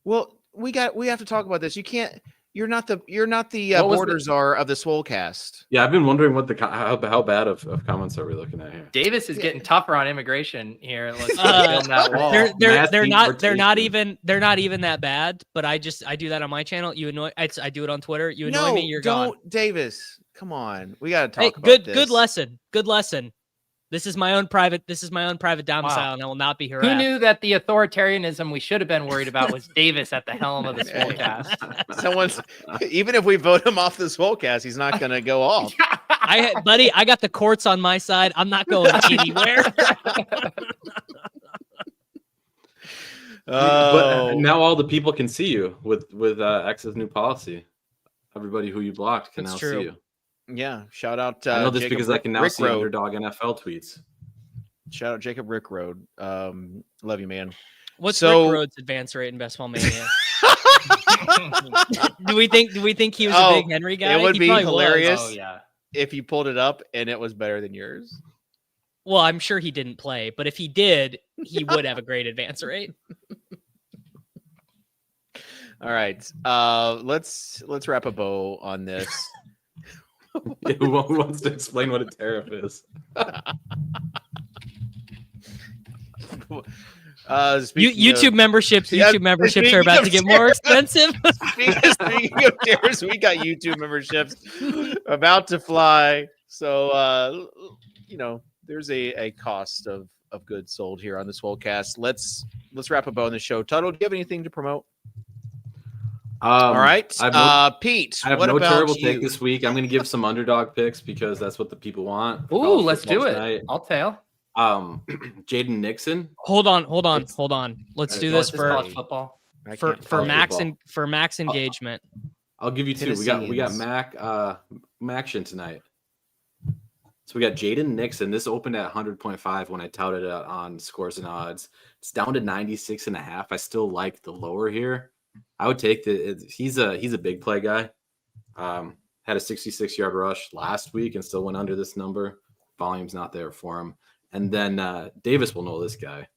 Well, we have to talk about this. You can't. You're not the What was borders are of the Swolecast. Yeah, I've been wondering what how bad of comments are we looking at here? Davis is getting tougher on immigration here. Let's Uh, film that wall. They're not even that bad. But I do that on my channel. You annoy. I do it on Twitter. You annoy me. You're gone. Davis. Come on, we got to Hey, talk about this. good lesson. Good lesson. This is my own private domicile, and I will not be harassed. Who knew that the authoritarianism we should have been worried about was Davis at the helm of the Swolecast? Even if we vote him off the Swolecast, he's not going to go off. Buddy, I got the courts on my side. I'm not going anywhere. But now all the people can see you with X's new policy. Everybody who you blocked can That's now true. see you. Yeah, shout out. I know this Jacob because I can now Rick see Road. Underdog NFL tweets. Shout out Jacob Rick Road. Love you, man. What's So- Rick Rhodes' advance rate in Best Ball Mania? do we think he was a big Henry guy? It would He be probably was. hilarious Oh yeah. if you pulled it up and it was better than yours. Well, I'm sure he didn't play, but if he did, he would have a great advance rate. All right, let's wrap a bow on this. Who wants to explain what a tariff is? YouTube memberships Yeah, memberships are about to get more expensive. Speaking of tariffs, we got YouTube memberships about to fly. So there's a cost of goods sold here on this Swolecast. Let's wrap a bow on the show. Tuttle, do you have anything to promote? All right, Pete. I have what no about terrible you? take this week. I'm going to give some underdog picks because that's what the people want. Ooh, College let's do football it. tonight. I'll tail. Jaden Nixon. Hold on. Let's do this college for football. I for can't for follow max football. and for max engagement. I'll give you two. We got Maction tonight. So we got Jaden Nixon. This opened at 100.5 when I touted it on Scores and Odds. It's down to 96.5. I still like the lower here. I would take he's a big play guy. Had a 66-yard rush last week and still went under this number. Volume's not there for him. And then Davis will know this guy.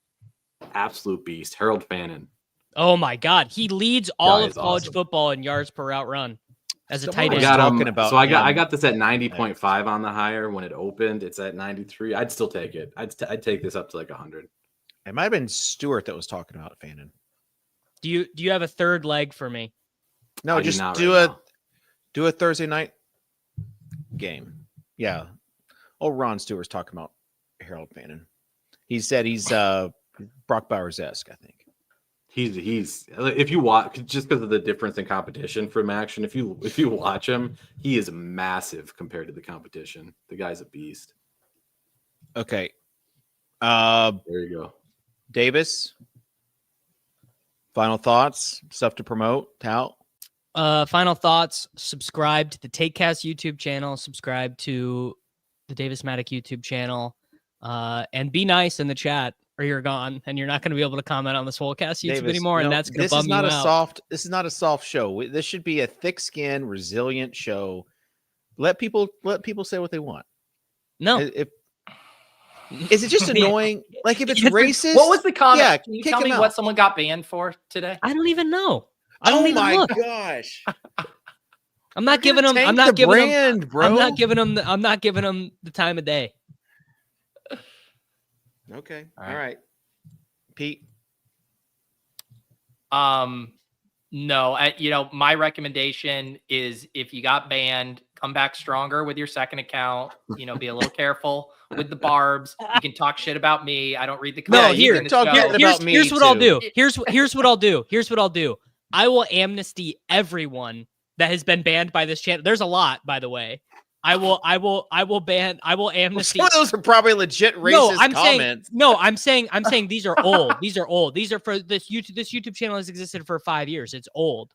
Absolute beast. Harold Fannin. Oh my God, he leads all Guy of is college awesome. football in yards per route run as a Someone tight was end. talking about I him. got this at 90.5 on the higher when it opened. It's at 93. I'd still take it. I'd take this up to like 100. It might have been Stewart that was talking about Fannin. Do you have a third leg for me? No, I do just not do right do a Thursday night game. Yeah. Oh, Ron Stewart's talking about Harold Fannin. He said he's Brock Bowers-esque, I think. He's if you watch just because of the difference in competition from action. If you watch him, he is massive compared to the competition. The guy's a beast. Okay. There you go. Davis. Final thoughts, stuff to promote, tout. Final thoughts. Subscribe to the TakeCast YouTube channel. Subscribe to the Davis Maddock YouTube channel. And be nice in the chat, or you're gone, and you're not going to be able to comment on the Swolecast YouTube Davis, anymore, and that's going to bum you out. This is not a soft show. This should be a thick-skinned, resilient show. Let people say what they want. No, Is it just annoying? Like if it's racist? What was the comment? Yeah, Can you kick tell me him out. what someone got banned for today? I don't even know. I don't Oh even my look. gosh! I'm not giving them. I'm Tank not the giving them. brand, bro. I'm not giving them. I'm not giving them the time of day. Okay. All All right. Pete. No, my recommendation is if you got banned, come back stronger with your second account. Be a little careful with the barbs. You can talk shit about me. I don't read the No, comments here, in the talk show. good about me Here's what I'll too. do. Here's what I'll do. Here's what I'll do. I will amnesty everyone that has been banned by this channel. There's a lot, by the way. I will amnesty. Some of those are probably legit racist comments. I'm saying these are old. These are old. These are for this YouTube. This YouTube channel has existed for 5 years. It's old.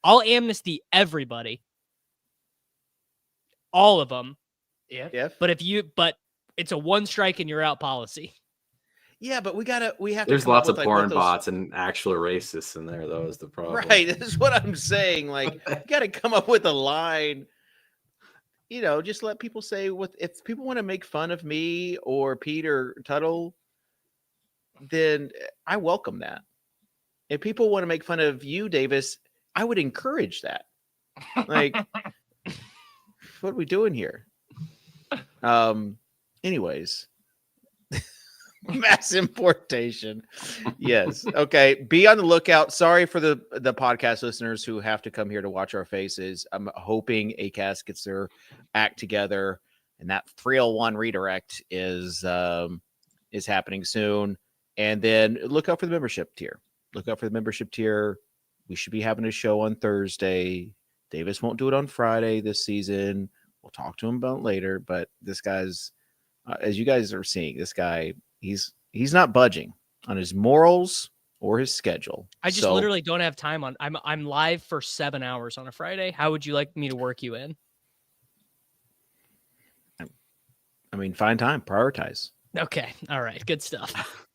I'll amnesty everybody. All of them. Yeah. But it's a one strike and you're out policy. Yeah, but we have to. There's come up lots of with, porn what those- bots and actual racists in there. Though is the problem. Right. This is what I'm saying. Like, you got to come up with a line. just let people say if people want to make fun of me or Pete or Tuttle, then I welcome that. If people want to make fun of you, Davis, I would encourage that. Like, what are we doing here? Anyways, mass importation. Yes. Okay. Be on the lookout. Sorry for the podcast listeners who have to come here to watch our faces. I'm hoping ACAST gets their act together, and that 301 redirect is happening soon. And then look out for the membership tier. Look out for the membership tier. We should be having a show on Thursday. Davis won't do it on Friday this season. We'll talk to him about it later. But this guy's, as you guys are seeing, this guy, he's not budging on his morals or his schedule. I just literally don't have time on. I'm live for 7 hours on a Friday. How would you like me to work you in? I mean, find time, prioritize. Okay. All right. Good stuff.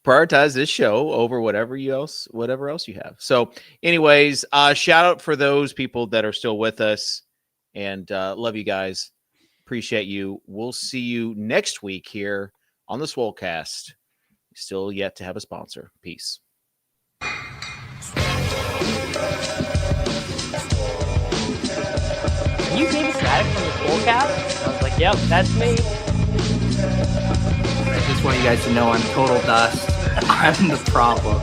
Prioritize this show over whatever else you have. So anyways, shout out for those people that are still with us, and love you guys. Appreciate you. We'll see you next week here on the Swolecast. Still yet to have a sponsor. Peace. Are you Davis Maddox from the Swolecast? I was like, yep, that's me. I just want you guys to know I'm total dust. I'm the problem.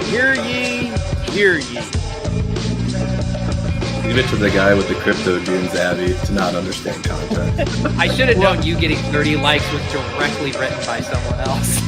Hear ye, hear ye. Leave it to the guy with the crypto dunes, Abby, to not understand context. I should have known you getting 30 likes was directly written by someone else.